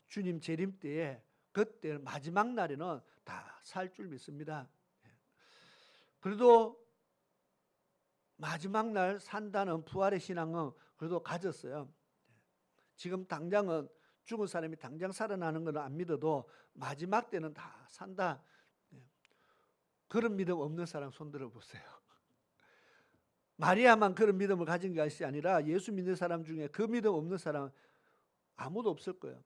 주님 재림 때에 그때 마지막 날에는 다 살 줄 믿습니다. 그래도 마지막 날 산다는 부활의 신앙은 그래도 가졌어요. 지금 당장은 죽은 사람이 당장 살아나는 건 안 믿어도 마지막 때는 다 산다. 그런 믿음 없는 사람 손 들어보세요. 마리아만 그런 믿음을 가진 것이 아니라 예수 믿는 사람 중에 그 믿음 없는 사람 아무도 없을 거예요.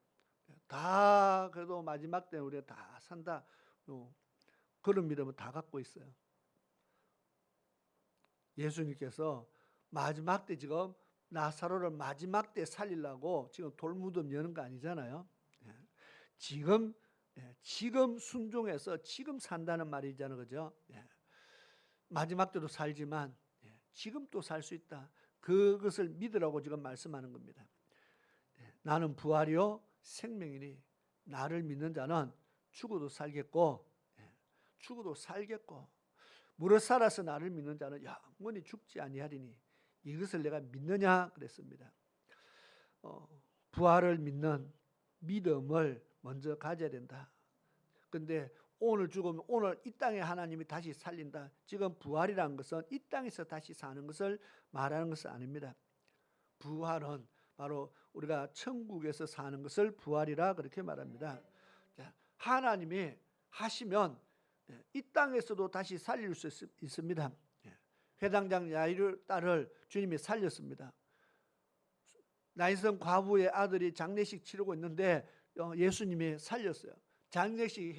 다 그래도 마지막 때는 우리가 다 산다. 그런 믿음을 다 갖고 있어요. 예수님께서 마지막 때 지금 나사로를 마지막 때 살리려고 지금 돌무덤 여는 거 아니잖아요. 지금 순종해서 지금 산다는 말이잖아요. 그죠? 마지막 때도 살지만 지금 또 살 수 있다. 그것을 믿으라고 지금 말씀하는 겁니다. 나는 부활이요 생명이니 나를 믿는 자는 죽어도 살겠고 무릇 살아서 나를 믿는 자는 영원히 죽지 아니하리니 이것을 내가 믿느냐 그랬습니다. 부활을 믿는 믿음을 먼저 가져야 된다. 근데 오늘 죽으면 오늘 이 땅에 하나님이 다시 살린다. 지금 부활이라는 것은 이 땅에서 다시 사는 것을 말하는 것은 아닙니다. 부활은 바로 우리가 천국에서 사는 것을 부활이라 그렇게 말합니다. 하나님이 하시면 이 땅에서도 다시 살릴 수 있습니다. 회당장 야이르 딸을 주님이 살렸습니다. 나인성 과부의 아들이 장례식 치르고 있는데 예수님이 살렸어요. 장례식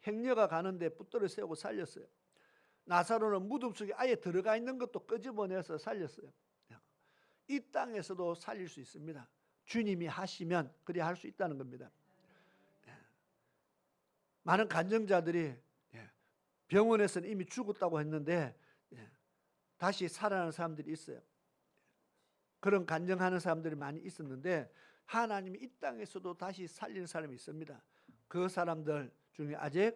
행녀가 가는데 붙들어 세우고 살렸어요. 나사로는 무덤 속에 아예 들어가 있는 것도 끄집어내서 살렸어요. 이 땅에서도 살릴 수 있습니다. 주님이 하시면 그리 할 수 있다는 겁니다. 많은 간증자들이 병원에서는 이미 죽었다고 했는데 다시 살아나는 사람들이 있어요. 그런 간증하는 사람들이 많이 있었는데 하나님이 이 땅에서도 다시 살리는 사람이 있습니다. 그 사람들 중에 아직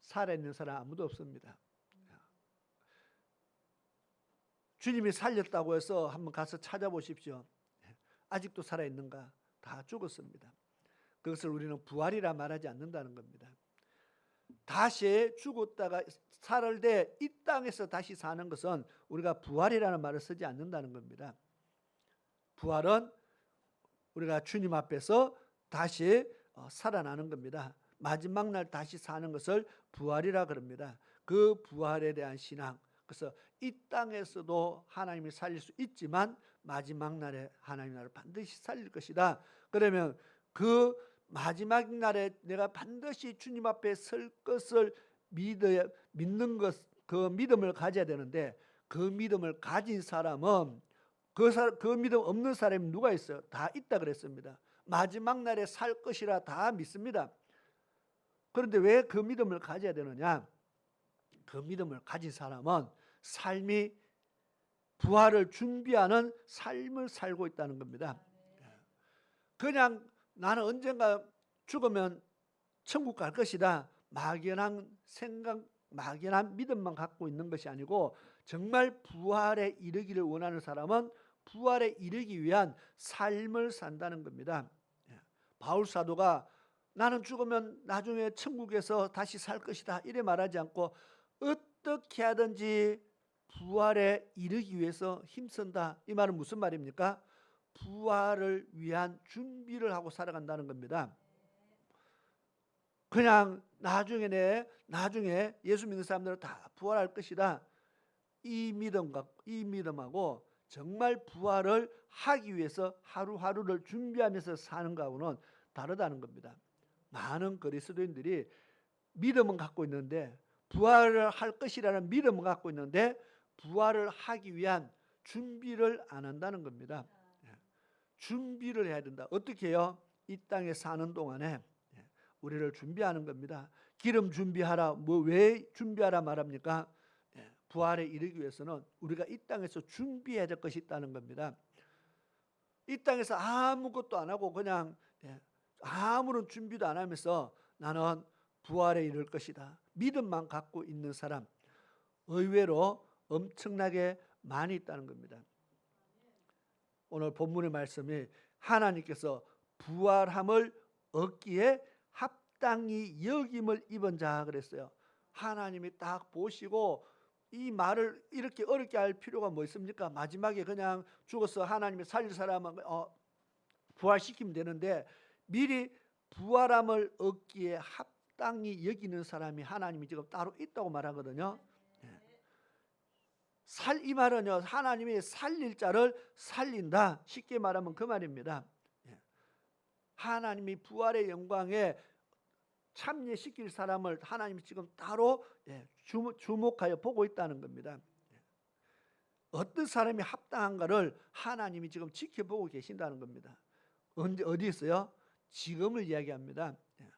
살아있는 사람 아무도 없습니다. 주님이 살렸다고 해서 한번 가서 찾아보십시오. 아직도 살아있는가? 다 죽었습니다. 그것을 우리는 부활이라 말하지 않는다는 겁니다. 다시 죽었다가 살을 때 이 땅에서 다시 사는 것은 우리가 부활이라는 말을 쓰지 않는다는 겁니다. 부활은 우리가 주님 앞에서 다시 살아나는 겁니다. 마지막 날 다시 사는 것을 부활이라 그럽니다. 그 부활에 대한 신앙. 그래서 이 땅에서도 하나님이 살릴 수 있지만 마지막 날에 하나님 나를 반드시 살릴 것이다. 그러면 그 마지막 날에 내가 반드시 주님 앞에 설 것을 믿는 것, 그 믿음을 가져야 되는데 그 믿음을 가진 사람은 그 믿음 없는 사람이 누가 있어요? 다 있다 그랬습니다. 마지막 날에 살 것이라 다 믿습니다. 그런데 왜 그 믿음을 가져야 되느냐? 그 믿음을 가진 사람은 삶이 부활을 준비하는 삶을 살고 있다는 겁니다. 그냥 나는 언젠가 죽으면 천국 갈 것이다, 막연한 생각, 막연한 믿음만 갖고 있는 것이 아니고 정말 부활에 이르기를 원하는 사람은 부활에 이르기 위한 삶을 산다는 겁니다. 바울 사도가 나는 죽으면 나중에 천국에서 다시 살 것이다 이래 말하지 않고 어떻게 하든지 부활에 이르기 위해서 힘쓴다. 이 말은 무슨 말입니까? 부활을 위한 준비를 하고 살아간다는 겁니다. 그냥 나중에 예수 믿는 사람들은 다 부활할 것이다, 이 믿음하고 정말 부활을 하기 위해서 하루하루를 준비하면서 사는 거하고는 다르다는 겁니다. 많은 그리스도인들이 믿음은 갖고 있는데, 부활을 할 것이라는 믿음은 갖고 있는데 부활을 하기 위한 준비를 안 한다는 겁니다. 준비를 해야 된다. 어떻게 해요? 이 땅에 사는 동안에 우리를 준비하는 겁니다. 기름 준비하라. 왜 준비하라 말합니까? 부활에 이르기 위해서는 우리가 이 땅에서 준비해야 될 것이 있다는 겁니다. 이 땅에서 아무것도 안 하고 그냥 아무런 준비도 안 하면서 나는 부활에 이를 것이다, 믿음만 갖고 있는 사람 의외로 엄청나게 많이 있다는 겁니다. 오늘 본문의 말씀이 하나님께서 부활함을 얻기에 합당히 여김을 입은 자 그랬어요. 하나님이 딱 보시고, 이 말을 이렇게 어렵게 할 필요가 뭐 있습니까? 마지막에 그냥 죽어서 하나님이 살릴 사람은 부활시키면 되는데, 미리 부활함을 얻기에 합당히 여기는 사람이 하나님이 지금 따로 있다고 말하거든요. 이 말은요, 하나님이 살릴 자를 살린다, 쉽게 말하면 그 말입니다. 하나님이 부활의 영광에 참여시킬 사람을 하나님이 지금 따로 주목하여 보고 있다는 겁니다. 어떤 사람이 합당한가를 하나님이 지금 지켜보고 계신다는 겁니다. 어디 있어요? 지금을 이야기합니다.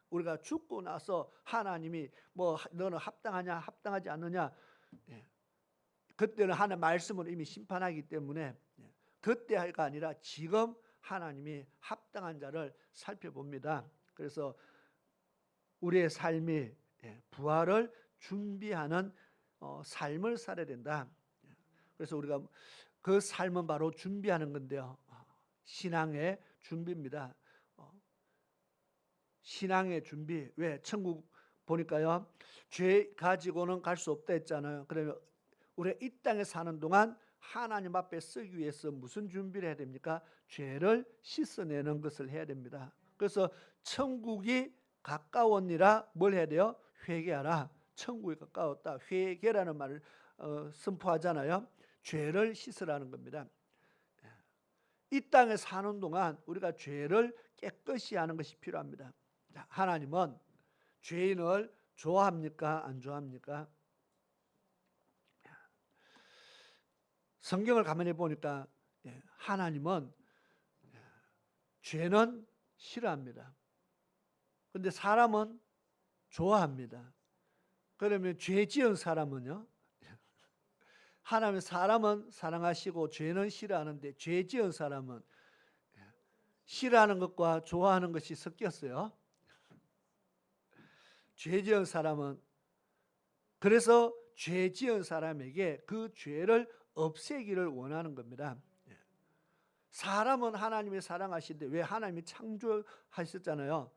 우리가 죽고 나서 하나님이 너는 합당하냐 합당하지 않느냐, 그때는 하나님 말씀으로 이미 심판하기 때문에 그때가 아니라 지금 하나님이 합당한 자를 살펴봅니다. 그래서 우리의 삶이 부활을 준비하는 삶을 살아야 된다. 그래서 우리가 그 삶은 바로 준비하는 건데요, 신앙의 준비입니다. 신앙의 준비. 왜? 천국 보니까요, 죄 가지고는 갈 수 없다 했잖아요. 그러면 우리가 이 땅에 사는 동안 하나님 앞에 서기 위해서 무슨 준비를 해야 됩니까? 죄를 씻어내는 것을 해야 됩니다. 그래서 천국이 가까웠니라 뭘 해야 돼요? 회개하라. 천국이 가까웠다. 회개라는 말을 선포하잖아요. 죄를 씻으라는 겁니다. 이 땅에 사는 동안 우리가 죄를 깨끗이 하는 것이 필요합니다. 하나님은 죄인을 좋아합니까? 안 좋아합니까? 성경을 가만히 보니까 하나님은 죄는 싫어합니다. 그런데 사람은 좋아합니다. 그러면 죄 지은 사람은요? 하나님 사람은 사랑하시고 죄는 싫어하는데 죄 지은 사람은 싫어하는 것과 좋아하는 것이 섞였어요. 죄 지은 사람은, 그래서 죄 지은 사람에게 그 죄를 없애기를 원하는 겁니다. 사람은 하나님이 사랑하시는데, 왜? 하나님이 창조하셨잖아요.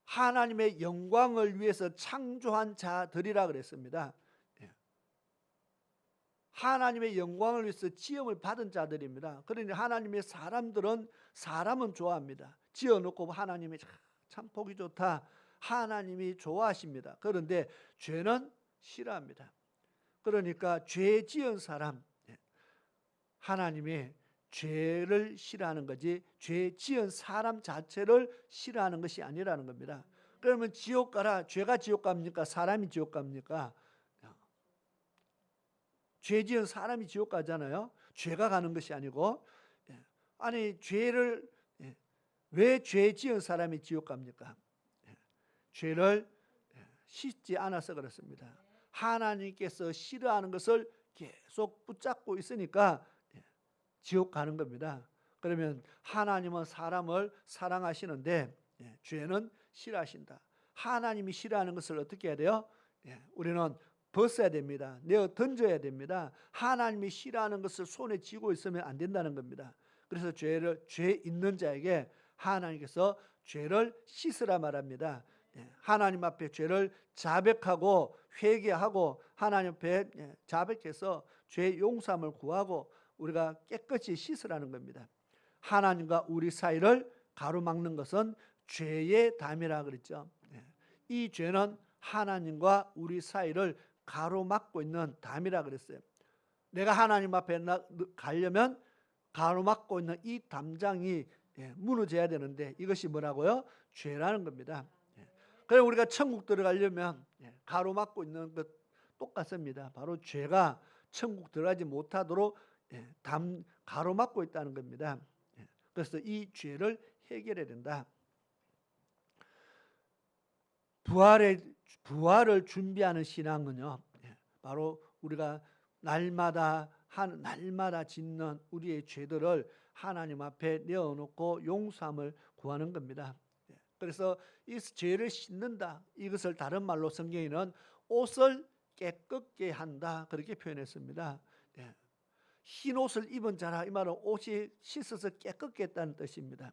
하나님의 영광을 위해서 창조한 자들이라 그랬습니다. 하나님의 영광을 위해서 지음을 받은 자들입니다. 그러니 하나님의 사람은 좋아합니다. 지어놓고 하나님이 참 보기 좋다, 하나님이 좋아하십니다. 그런데 죄는 싫어합니다. 그러니까 죄 지은 사람, 하나님이 죄를 싫어하는 거지 죄 지은 사람 자체를 싫어하는 것이 아니라는 겁니다. 그러면 지옥 가라, 죄가 지옥 갑니까? 사람이 지옥 갑니까? 죄 지은 사람이 지옥 가잖아요. 죄가 가는 것이 아니고. 아니, 왜 죄 지은 사람이 지옥 갑니까? 죄를 씻지 않아서 그렇습니다. 하나님께서 싫어하는 것을 계속 붙잡고 있으니까 지옥 가는 겁니다. 그러면 하나님은 사람을 사랑하시는데 죄는 싫어하신다. 하나님이 싫어하는 것을 어떻게 해야 돼요? 우리는 벗어야 됩니다. 내어 던져야 됩니다. 하나님이 싫어하는 것을 손에 쥐고 있으면 안 된다는 겁니다. 그래서 죄 있는 자에게 하나님께서 죄를 씻으라 말합니다. 하나님 앞에 죄를 자백하고 회개하고 하나님 앞에 자백해서 죄 용서함을 구하고 우리가 깨끗이 씻으라는 겁니다. 하나님과 우리 사이를 가로막는 것은 죄의 담이라 그랬죠. 이 죄는 하나님과 우리 사이를 가로막고 있는 담이라 그랬어요. 내가 하나님 앞에 가려면 가로막고 있는 이 담장이 무너져야 되는데 이것이 뭐라고요? 죄라는 겁니다. 그럼 우리가 천국 들어가려면 가로막고 있는 것 똑같습니다. 바로 죄가 천국 들어가지 못하도록 가로막고 있다는 겁니다. 그래서 이 죄를 해결해야 된다. 부활을 준비하는 신앙은요, 바로 우리가 날마다 짓는 우리의 죄들을 하나님 앞에 내어놓고 용서함을 구하는 겁니다. 그래서 이 죄를 씻는다. 이것을 다른 말로 성경에는 옷을 깨끗게 한다. 그렇게 표현했습니다. 흰 옷을 입은 자라, 이 말은 옷이 씻어서 깨끗게 했다는 뜻입니다.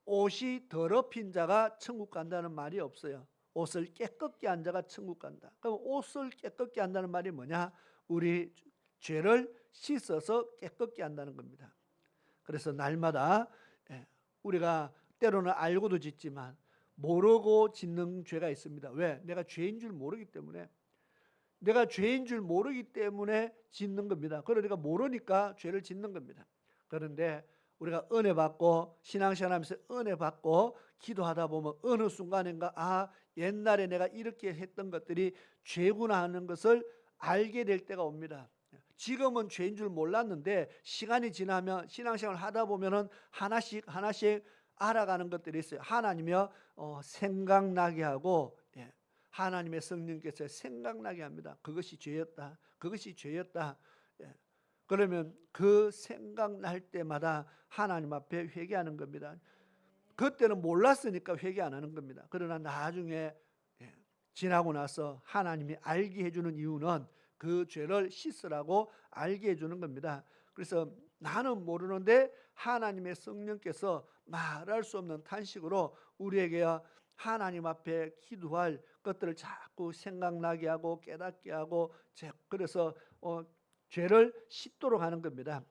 옷이 더럽힌 자가 천국 간다는 말이 없어요. 옷을 깨끗게 한 자가 천국 간다. 그럼 옷을 깨끗게 한다는 말이 뭐냐? 우리 죄를 씻어서 깨끗게 한다는 겁니다. 그래서 날마다 우리가 때로는 알고도 짓지만 모르고 짓는 죄가 있습니다. 왜? 내가 죄인 줄 모르기 때문에. 내가 죄인 줄 모르기 때문에 짓는 겁니다. 그러니까 모르니까 죄를 짓는 겁니다. 그런데 우리가 은혜 받고 신앙생활하면서 은혜 받고 기도하다 보면 어느 순간인가 옛날에 내가 이렇게 했던 것들이 죄구나 하는 것을 알게 될 때가 옵니다. 지금은 죄인 줄 몰랐는데 시간이 지나면 신앙생활 하다 보면은 하나씩 알아가는 것들이 있어요. 하나님이요 생각나게 하고 하나님의 성령께서 생각나게 합니다. 그것이 죄였다. 그것이 죄였다. 그러면 그 생각날 때마다 하나님 앞에 회개하는 겁니다. 그때는 몰랐으니까 회개 안 하는 겁니다. 그러나 나중에 지나고 나서 하나님이 알게 해주는 이유는 그 죄를 씻으라고 알게 해주는 겁니다. 그래서 나는 모르는데 하나님의 성령께서 말할 수 없는 탄식으로 우리에게 하나님 앞에 기도할 것들을 자꾸 생각나게 하고 깨닫게 하고 그래서 죄를 씻도록 하는 겁니다.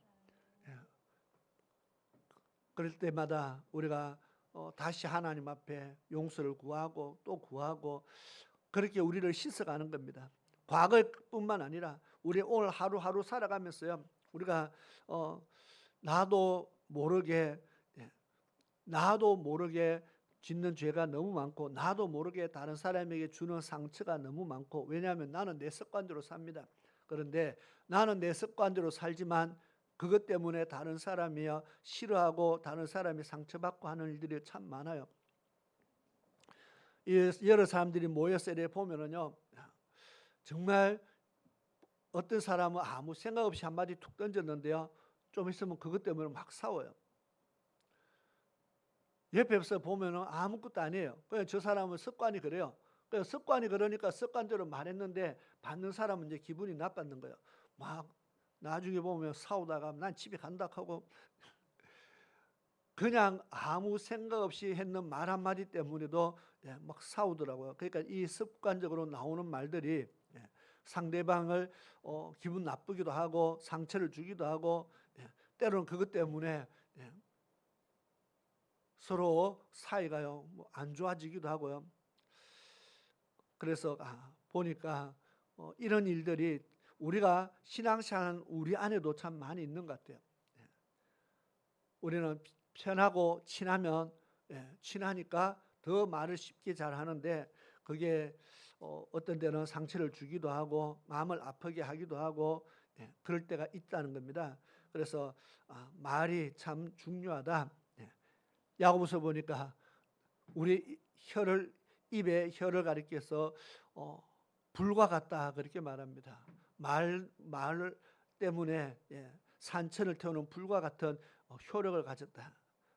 그럴 때마다 우리가 다시 하나님 앞에 용서를 구하고 또 구하고 그렇게 우리를 씻어가는 겁니다. 과거뿐만 아니라 우리 오늘 하루하루 살아가면서요, 우리가 나도 모르게 짓는 죄가 너무 많고 나도 모르게 다른 사람에게 주는 상처가 너무 많고, 왜냐하면 나는 내 습관대로 삽니다. 그런데 나는 내 습관대로 살지만 그것 때문에 다른 사람이 싫어하고 다른 사람이 상처받고 하는 일들이 참 많아요. 여러 사람들이 모여서 이렇게 보면은요, 정말 어떤 사람은 아무 생각 없이 한마디 툭 던졌는데요, 좀 있으면 그것 때문에 막 싸워요. 옆에서 보면은 아무것도 아니에요. 그냥 저 사람은 습관이 그래요. 습관이 그러니까 습관대로 말했는데 받는 사람은 이제 기분이 나빴는 거예요. 막 나중에 보면 싸우다가 난 집에 간다 하고 그냥 아무 생각 없이 했는 말 한마디 때문에도 막 싸우더라고요. 그러니까 이 습관적으로 나오는 말들이 상대방을 기분 나쁘기도 하고 상처를 주기도 하고 때로는 그것 때문에 서로 사이가요 안 좋아지기도 하고요. 그래서 보니까 이런 일들이 우리가 신앙생활 우리 안에도 참 많이 있는 것 같아요. 우리는 편하고 친하면 친하니까 더 말을 쉽게 잘하는데 그게 어떤 때는 상처를 주기도 하고 마음을 아프게 하기도 하고 그럴 때가 있다는 겁니다. 그래서 말이 참 중요하다. 야고보서 보니까 우리 입에 혀를 가리켜서 불과 같다 그렇게 말합니다. 말 때문에 산천을 태우는 불과 같은 효력을 가졌다.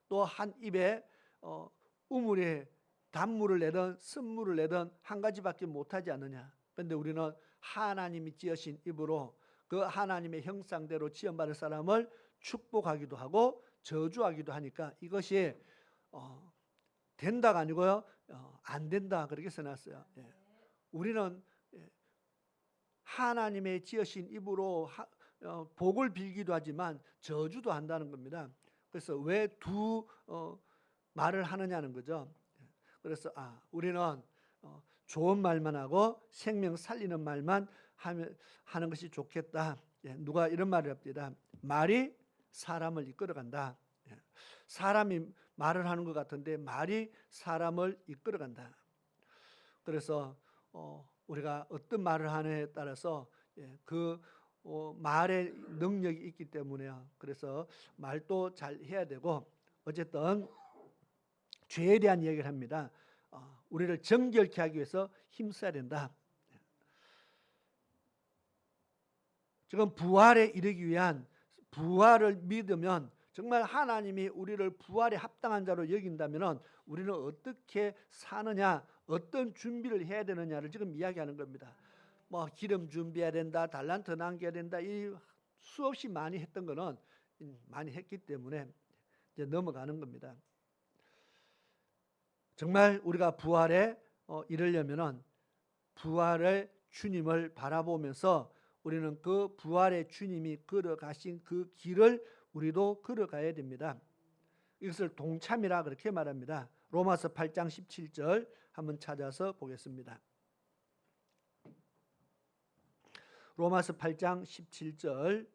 또 한 입에 우물에 단물을 내든 쓴물을 내든 한 가지밖에 못하지 않느냐. 그런데 우리는 하나님이 지으신 입으로 그 하나님의 형상대로 지음받은 사람을 축복하기도 하고 저주하기도 하니까 이것이 된다가 아니고요, 안 된다 그렇게 써놨어요. 우리는 하나님의 지으신 입으로 복을 빌기도 하지만 저주도 한다는 겁니다. 그래서 왜 두 말을 하느냐는 거죠. 그래서 우리는 좋은 말만 하고 생명 살리는 말만 하는 것이 좋겠다. 누가 이런 말을 합니다. 말이 사람을 이끌어간다. 사람이 말을 하는 것 같은데 말이 사람을 이끌어간다. 그래서 우리가 어떤 말을 하느냐에 따라서 그 말의 능력이 있기 때문에요. 그래서 말도 잘 해야 되고, 어쨌든 죄에 대한 이야기를 합니다. 우리를 정결케 하기 위해서 힘써야 된다. 지금 부활에 이르기 위한, 부활을 믿으면 정말 하나님이 우리를 부활에 합당한 자로 여긴다면 우리는 어떻게 사느냐, 어떤 준비를 해야 되느냐를 지금 이야기하는 겁니다. 뭐 기름 준비해야 된다, 달란트 남겨야 된다, 이 수없이 많이 했던 거는 많이 했기 때문에 이제 넘어가는 겁니다. 정말 우리가 부활에 이르려면은 부활의 주님을 바라보면서 우리는 그 부활의 주님이 걸어가신 그 길을 우리도 걸어가야 됩니다. 이것을 동참이라 그렇게 말합니다. 로마서 8장 17절 한번 찾아서 보겠습니다. 로마서 8장 17절,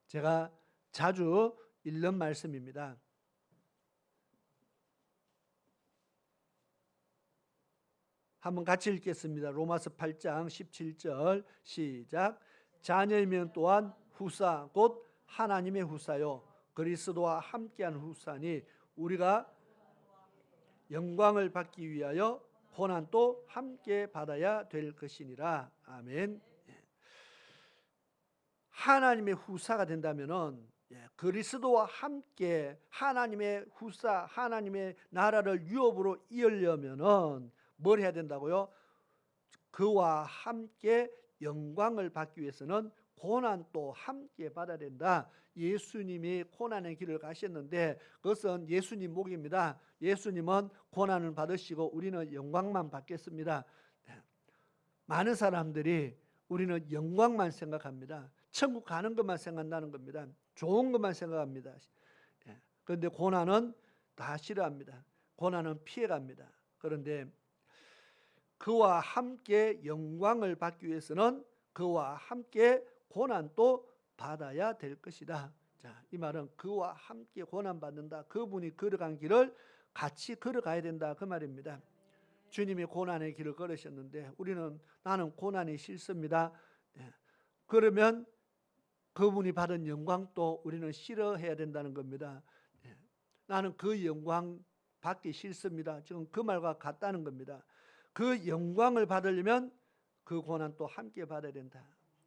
제가 자주 읽는 말씀입니다. 한번 같이 읽겠습니다. 로마서 8장 17절 시작. 자녀이면 또한 후사 곧 하나님의 후사요 그리스도와 함께한 후사니 우리가 영광을 받기 위하여 고난도 함께 받아야 될 것이니라. 아멘. 하나님의 후사가 된다면은 그리스도와 함께 하나님의 후사, 하나님의 나라를 유업으로 이으려면은 뭘 해야 된다고요? 그와 함께 영광을 받기 위해서는 고난도 함께 받아야 된다. 예수님이 고난의 길을 가셨는데 그것은 예수님 목입니다. 예수님은 고난을 받으시고 우리는 영광만 받겠습니다. 많은 사람들이 우리는 영광만 생각합니다. 천국 가는 것만 생각나는 겁니다. 좋은 것만 생각합니다. 그런데 고난은 다 싫어합니다. 고난은 피해갑니다. 그런데 그와 함께 영광을 받기 위해서는 그와 함께 고난도 받아야 될 것이다. 자, 이 말은 그와 함께 고난 받는다. 그분이 걸어간 길을 같이 걸어가야 된다. 그 말입니다. 주님이 고난의 길을 걸으셨는데 우리는 나는 고난이 싫습니다. 그러면 그분이 받은 영광도 우리는 싫어해야 된다는 겁니다. 나는 그 영광 받기 싫습니다. 지금 그 말과 같다는 겁니다. 그 영광을 받으려면 그 고난도 함께 받아야 된다.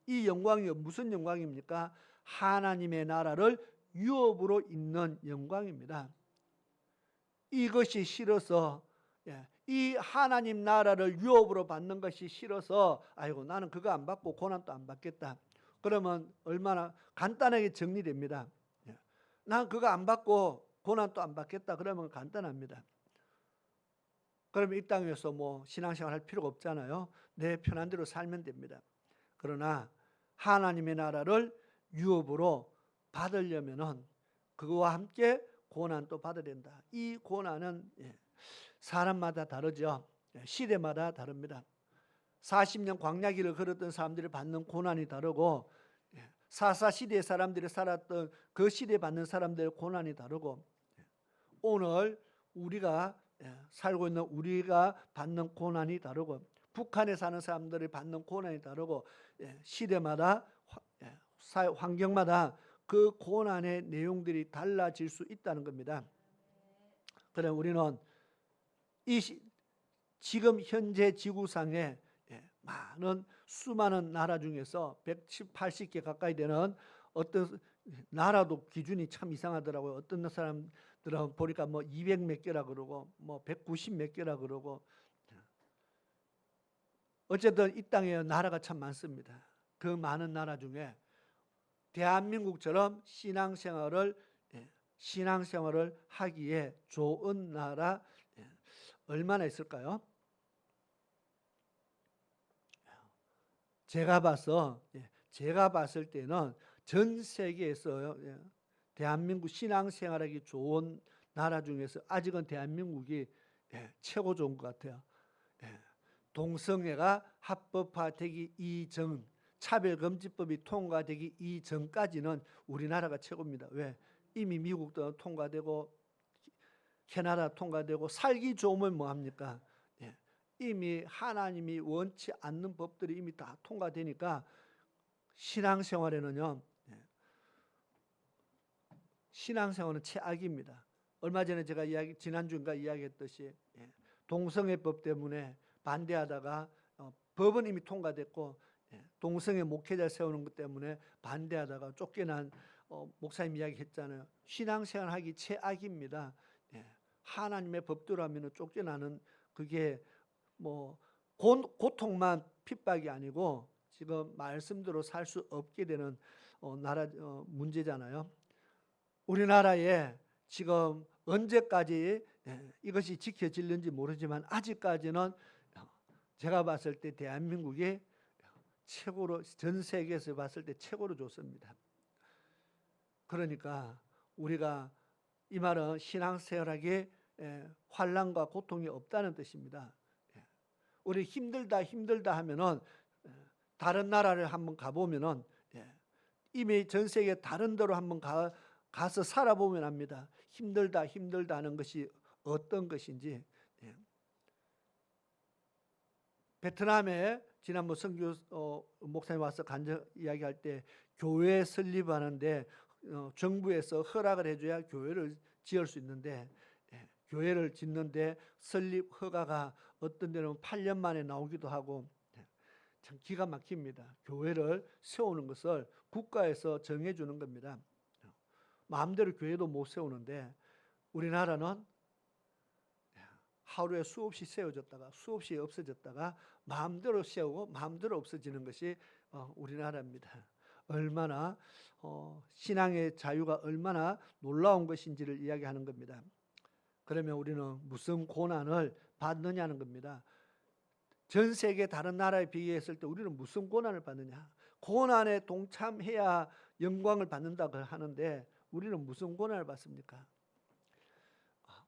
이 영광이 무슨 영광입니까? 하나님의 나라를 유업으로 잇는 영광입니다. 이것이 싫어서, 이 하나님 나라를 유업으로 받는 것이 싫어서 아이고 나는 그거 안 받고 고난도 안 받겠다. 그러면 얼마나 간단하게 정리됩니다. 난 그거 안 받고 고난도 안 받겠다. 그러면 간단합니다. 그러면 이 땅에서 뭐 신앙생활 할 필요가 없잖아요. 내 편한 대로 살면 됩니다. 그러나 하나님의 나라를 유업으로 받으려면은 그거와 함께 고난도 받아야 된다. 이 고난은 사람마다 다르죠. 시대마다 다릅니다. 40년 광야길을 걸었던 사람들이 받는 고난이 다르고 4.4 시대의 사람들이 살았던 그 시대에 받는 사람들의 고난이 다르고 오늘 우리가 살고 있는 우리가 받는 고난이 다르고 북한에 사는 사람들이 받는 고난이 다르고 시대마다 환경마다 그 고난의 내용들이 달라질 수 있다는 겁니다. 그럼 우리는 지금 현재 지구상에 많은 수많은 나라 중에서 180개 가까이 되는 어떤 나라도 기준이 참 이상하더라고요. 어떤 사람들은 보니까 뭐 200 몇 개라 그러고 뭐 190 몇 개라 그러고, 어쨌든 이 땅에 나라가 참 많습니다. 그 많은 나라 중에 대한민국처럼 신앙생활을 하기에 좋은 나라 얼마나 있을까요? 제가 봤을 때는 전 세계에서 대한민국 신앙생활하기 좋은 나라 중에서 아직은 대한민국이 최고 좋은 것 같아요. 동성애가 합법화되기 이전, 차별금지법이 통과되기 이전까지는 우리나라가 최고입니다. 왜? 이미 미국도 통과되고 캐나다 통과되고 살기 좋으면 뭐합니까? 이미 하나님이 원치 않는 법들이 이미 다 통과되니까 신앙생활에는요, 신앙생활은 최악입니다. 얼마 전에 제가 지난주인가 이야기했듯이 동성애법 때문에 반대하다가 법은 이미 통과됐고 동성애 목회자 세우는 것 때문에 반대하다가 쫓겨난 목사님 이야기했잖아요. 신앙생활하기 최악입니다. 하나님의 법대로 하면 쫓겨나는, 그게 뭐 고통만 핍박이 아니고 지금 말씀대로 살 수 없게 되는 문제잖아요. 우리나라에 지금 언제까지 이것이 지켜질는지 모르지만 아직까지는 제가 봤을 때 대한민국이 최고로, 전 세계에서 봤을 때 최고로 좋습니다. 그러니까 우리가, 이 말은 신앙생활하기에 환난과 고통이 없다는 뜻입니다. 우리 힘들다 하면은 다른 나라를 한번 가보면은 이미 전 세계 다른 데로 한번 가서 살아보면 압니다. 힘들다 하는 것이 어떤 것인지. 베트남에 지난번 선교 목사님 와서 간증 이야기할 때 교회 설립하는데 정부에서 허락을 해줘야 교회를 지을 수 있는데, 교회를 짓는데 설립 허가가 어떤 데는 8년 만에 나오기도 하고, 참 기가 막힙니다. 교회를 세우는 것을 국가에서 정해주는 겁니다. 마음대로 교회도 못 세우는데 우리나라는 하루에 수없이 세워졌다가 수없이 없어졌다가 마음대로 세우고 마음대로 없어지는 것이 우리나라입니다. 얼마나 신앙의 자유가 얼마나 놀라운 것인지를 이야기하는 겁니다. 그러면 우리는 무슨 고난을 받느냐는 겁니다. 전 세계 다른 나라에 비교했을 때 우리는 무슨 고난을 받느냐? 고난에 동참해야 영광을 받는다고 하는데 우리는 무슨 고난을 받습니까?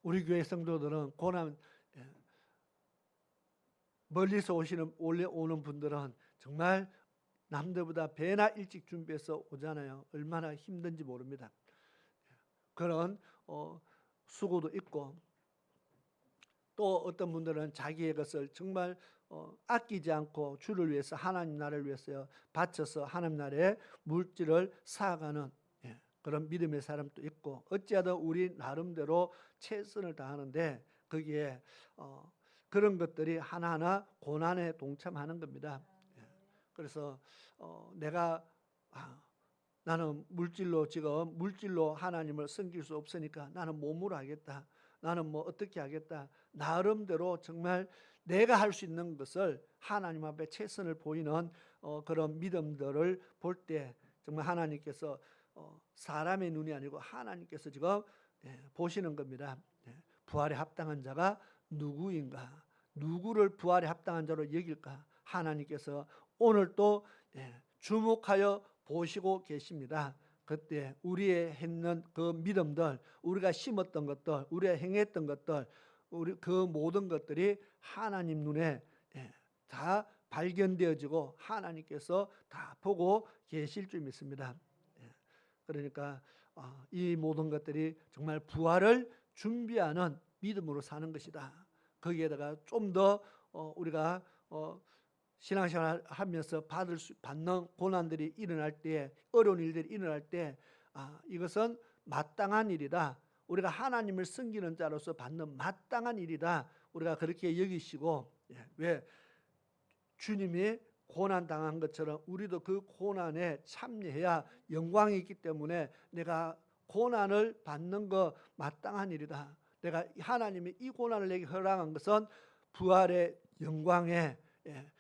우리 교회 성도들은 고난, 멀리서 오는 분들은 정말 남들보다 배나 일찍 준비해서 오잖아요. 얼마나 힘든지 모릅니다. 그런 수고도 있고, 또 어떤 분들은 자기의 것을 정말 아끼지 않고 주를 위해서, 하나님 나라를 위해서 바쳐서 하나님 나라의 물질을 쌓아가는 그런 믿음의 사람도 있고, 어찌하든 우리 나름대로 최선을 다하는데 거기에 그런 것들이 하나하나 고난에 동참하는 겁니다. 그래서 나는 물질로 하나님을 섬길 수 없으니까 나는 몸으로 하겠다, 나는 뭐 어떻게 하겠다, 나름대로 정말 내가 할 수 있는 것을 하나님 앞에 최선을 보이는 그런 믿음들을 볼 때 정말 하나님께서 사람의 눈이 아니고 하나님께서 지금 보시는 겁니다. 부활에 합당한 자가 누구인가, 누구를 부활에 합당한 자로 여길까, 하나님께서 오늘 또 주목하여 보시고 계십니다. 그때 우리의 했는 그 믿음들, 우리가 심었던 것들, 우리가 행했던 것들, 그 모든 것들이 하나님 눈에 다 발견되어지고 하나님께서 다 보고 계실 줄 믿습니다. 그러니까 이 모든 것들이 정말 부활을 준비하는 믿음으로 사는 것이다. 거기에다가 좀 더 우리가 신앙생활 하면서 받는 고난들이 일어날 때, 어려운 일들이 일어날 때 이것은 마땅한 일이다, 우리가 하나님을 섬기는 자로서 받는 마땅한 일이다, 우리가 그렇게 여기시고, 왜 주님이 고난 당한 것처럼 우리도 그 고난에 참여해야 영광이 있기 때문에 내가 고난을 받는 거 마땅한 일이다. 내가 하나님이 이 고난을 내게 허락한 것은 부활의 영광에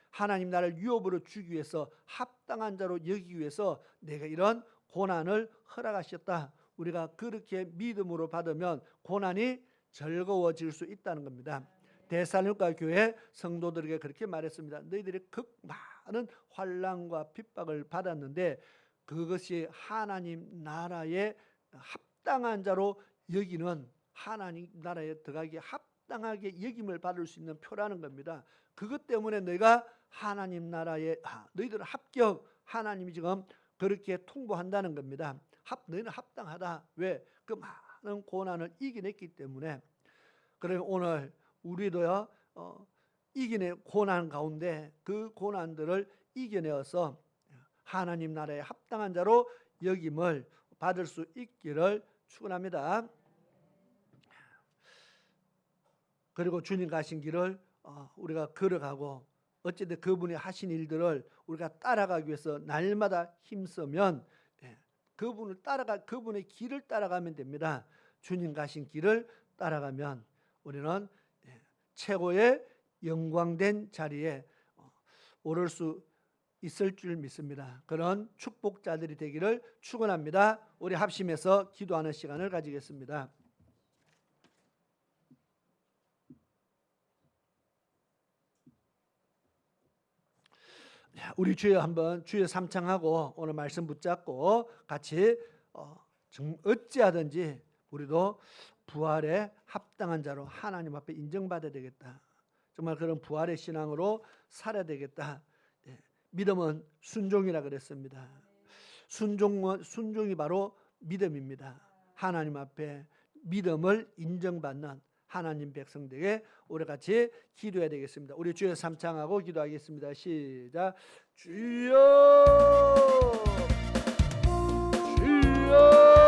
하나님 나를 유업으로 주기 위해서 합당한 자로 여기기 위해서 내가 이런 고난을 허락하셨다. 우리가 그렇게 믿음으로 받으면 고난이 즐거워질 수 있다는 겁니다. 데살로니가 교회 성도들에게 그렇게 말했습니다. 너희들이 극 많은 환난과 핍박을 받았는데 그것이 하나님 나라에 합당한 자로 여기는 하나님 나라에 들어가기에 합당하게 여김을 받을 수 있는 표라는 겁니다. 그것 때문에 너희가 하나님 나라에 너희들은 합격, 하나님이 지금 그렇게 통보한다는 겁니다. 너희는 합당하다. 왜? 그 많은 고난을 이겨냈기 때문에. 그러면 오늘 우리도요 이겨낸 고난 가운데 그 고난들을 이겨내어서 하나님 나라에 합당한 자로 여김을 받을 수 있기를 축원합니다. 그리고 주님 가신 길을 우리가 걸어가고 어쨌든 그분이 하신 일들을 우리가 따라가기 위해서 날마다 힘쓰면 그분의 길을 따라가면 됩니다. 주님 가신 길을 따라가면 우리는 최고의 영광된 자리에 오를 수 있을 줄 믿습니다. 그런 축복자들이 되기를 축원합니다. 우리 합심해서 기도하는 시간을 가지겠습니다. 우리 주여 한번 주여 삼창하고 오늘 말씀 붙잡고 같이 어찌하든지 우리도 부활에 합당한 자로 하나님 앞에 인정받아야 되겠다. 정말 그런 부활의 신앙으로 살아야 되겠다. 믿음은 순종이라 그랬습니다. 순종이 바로 믿음입니다. 하나님 앞에 믿음을 인정받는 하나님 백성들에게 우리 같이 기도해야 되겠습니다. 우리 주여 삼창하고 기도하겠습니다. 시작. 주여 주여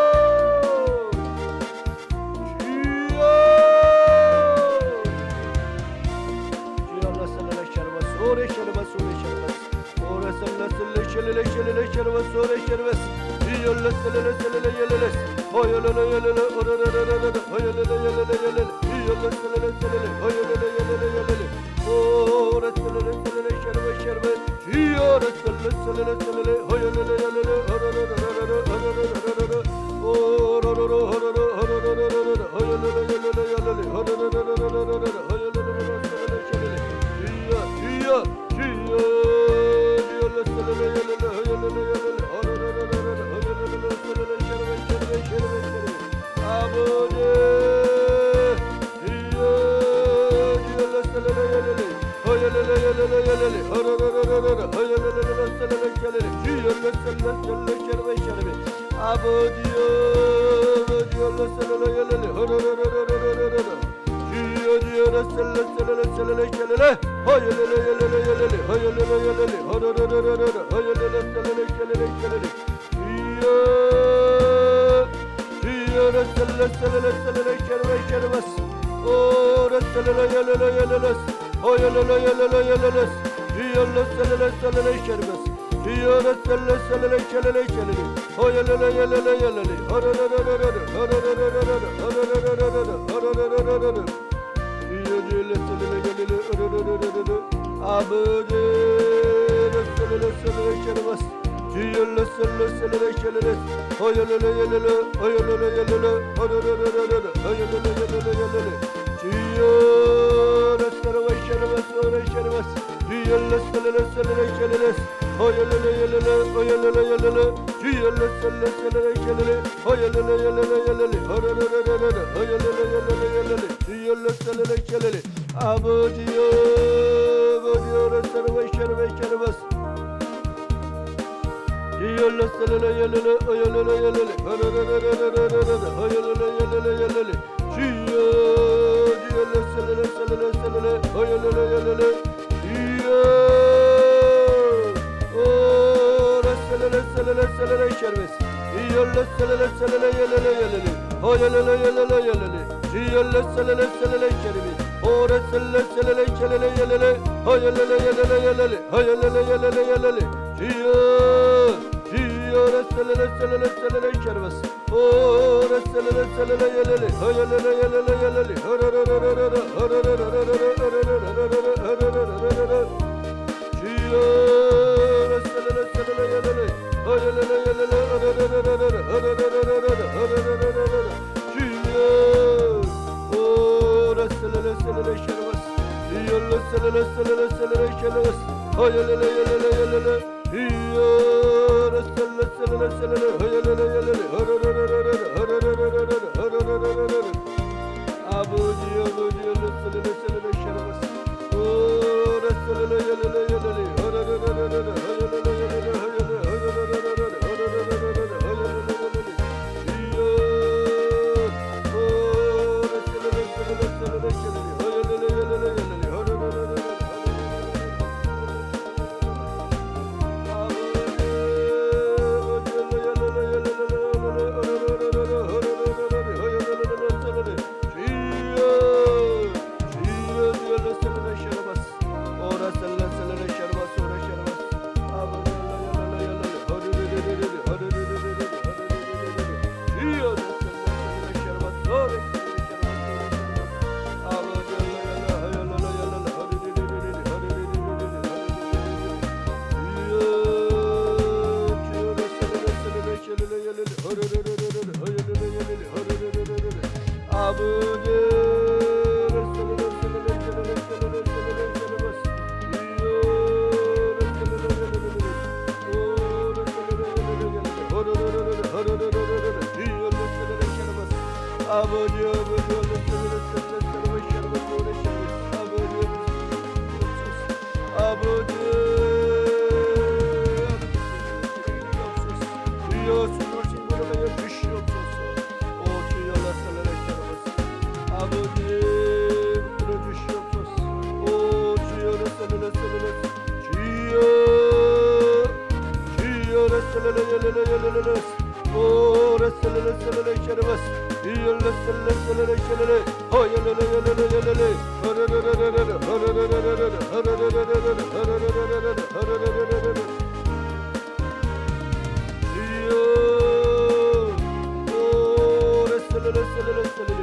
오레셀레셀레레 셀레레 옐레레 허옐레레 옐레레 옐레레 허옐레레 옐레레 옐레레 주여 주여 레셀레레 셀레레 셀레레 샤르바스 오레셀레레 셀레레 옐레레 허옐레레 옐레레 옐레레 허르르르르르 허르르르르르 허르르르르르 주여 레셀레레 셀레레 옐레레 허옐레레 옐레레 허르르르르르 허르르르르르 허르르르르르 주여 오레셀레레 셀레레 샤르바스 이열레 셀레레 셀레레 셀레레 샤르바스 허옐레레 옐레레 옐레레 이열 레셀레 셀레레 셀레레 허옐레레 옐레레 허르르르르르 허르르르르르 허르르르르르 아버지 아버지 레셀레레 셀레레 샤르바스 오레셀레레 옐레레 옐레레 허르르르르르 허옐레레 옐레레 허옐레 허르르르르르 허르르르르르 허옐레레 이열 오레셀레레 셀레레 셀레레 셀레레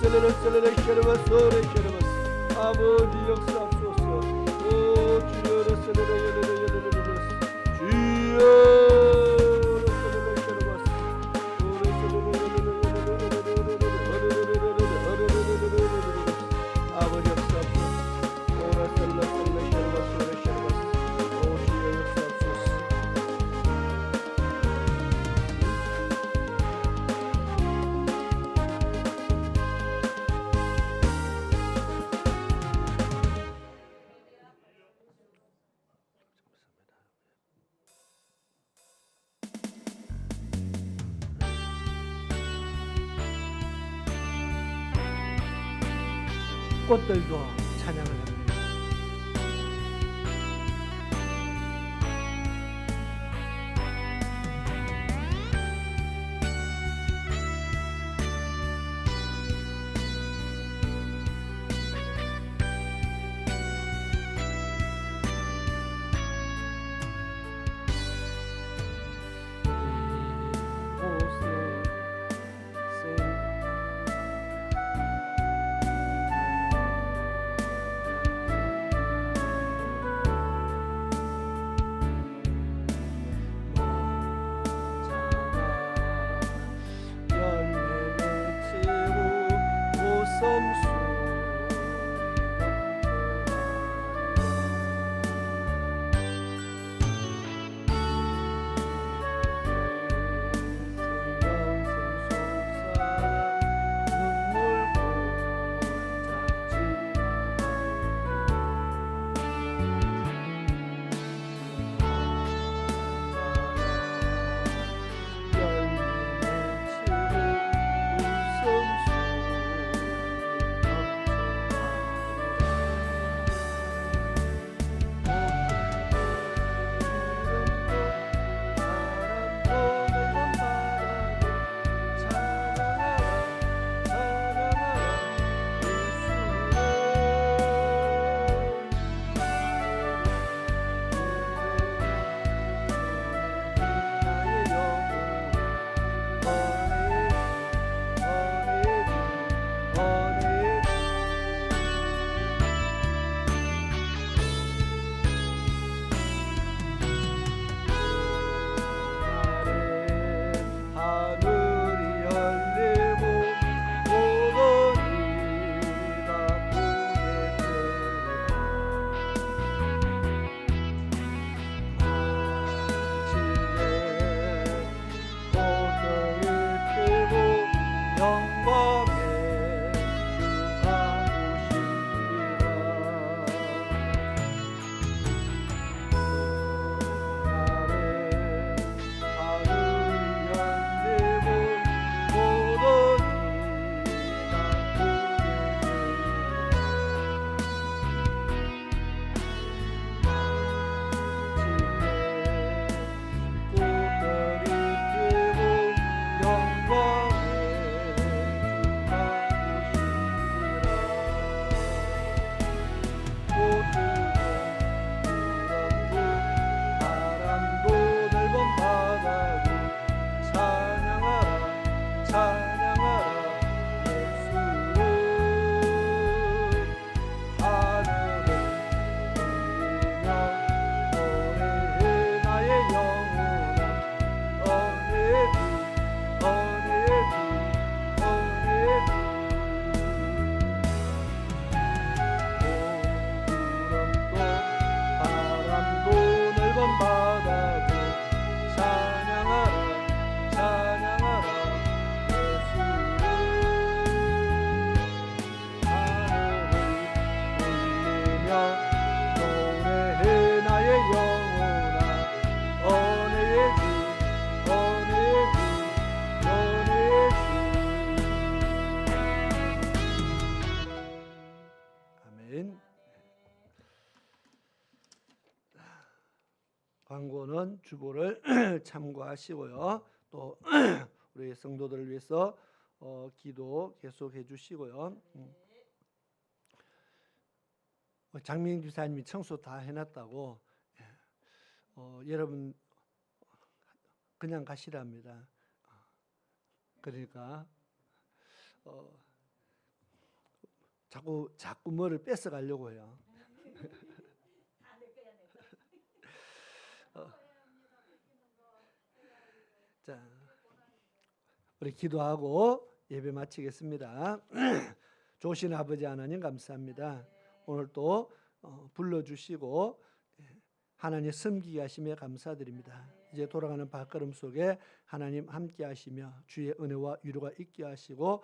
허옐레레 옐레레 옐레레 허르르르르르 아버지 역사하소서. 오 주여 레셀레레 옐레레 옐레레 주여 레셀레레 샤르바스 오 레셀레레 옐레레 아버지 역사하소서. 오 레셀레레 샤르바스 레 샤르바스 오 주여 역사하소서. 꽃들도 찬양을 합니다. 광고는 주보를 참고하시고요. 또 우리 성도들을 위해서 기도 계속해 주시고요. 장민 기사님이 청소 다 해놨다고 여러분 그냥 가시랍니다. 그러니까 자꾸 뭐를 뺏어 가려고 해요. 자, 우리 기도하고 예배 마치겠습니다. 좋으신 아버지 하나님 감사합니다. 오늘 또 불러주시고 하나님 섬기게 하심에 감사드립니다. 이제 돌아가는 발걸음 속에 하나님 함께 하시며 주의 은혜와 위로가 있게 하시고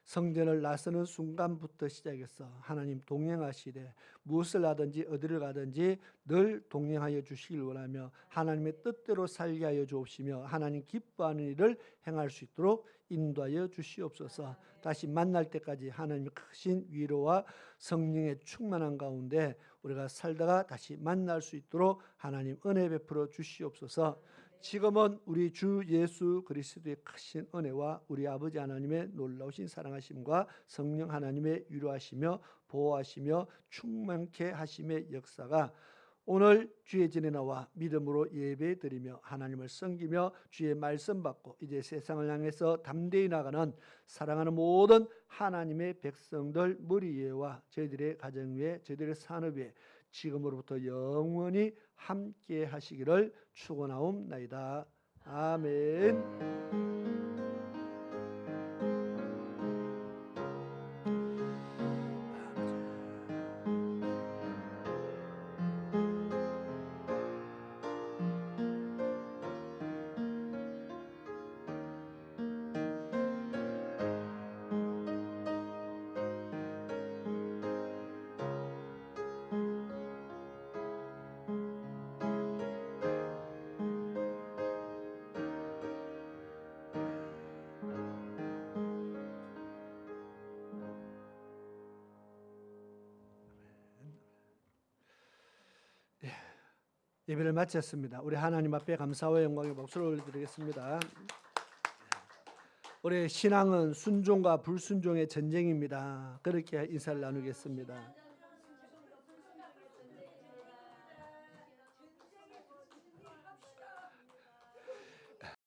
성전을 나서는 순간부터 시작해서 하나님 동행하시되 무엇을 하든지 어디를 가든지 늘 동행하여 주시길 원하며 하나님의 뜻대로 살게 하여 주옵시며 하나님 기뻐하는 일을 행할 수 있도록 인도하여 주시옵소서. 다시 만날 때까지 하나님의 크신 위로와 성령의 충만한 가운데 우리가 살다가 다시 만날 수 있도록 하나님 은혜 베풀어 주시옵소서. 지금은 우리 주 예수 그리스도의 크신 은혜와 우리 아버지 하나님의 놀라우신 사랑하심과 성령 하나님의 위로하시며 보호하시며 충만케 하심의 역사가 오늘 주의 전에 나와 믿음으로 예배드리며 하나님을 섬기며 주의 말씀 받고 이제 세상을 향해서 담대히 나가는 사랑하는 모든 하나님의 백성들 머리 위에와 저희들의 가정 위에 저희들의 산업 위에 지금으로부터 영원히 함께 하시기를 축원하옵나이다. 아멘. 예배를 마쳤습니다. 우리 하나님 앞에 감사와 영광의 박수를 올려드리겠습니다. 우리 신앙은 순종과 불순종의 전쟁입니다. 그렇게 인사를 나누겠습니다.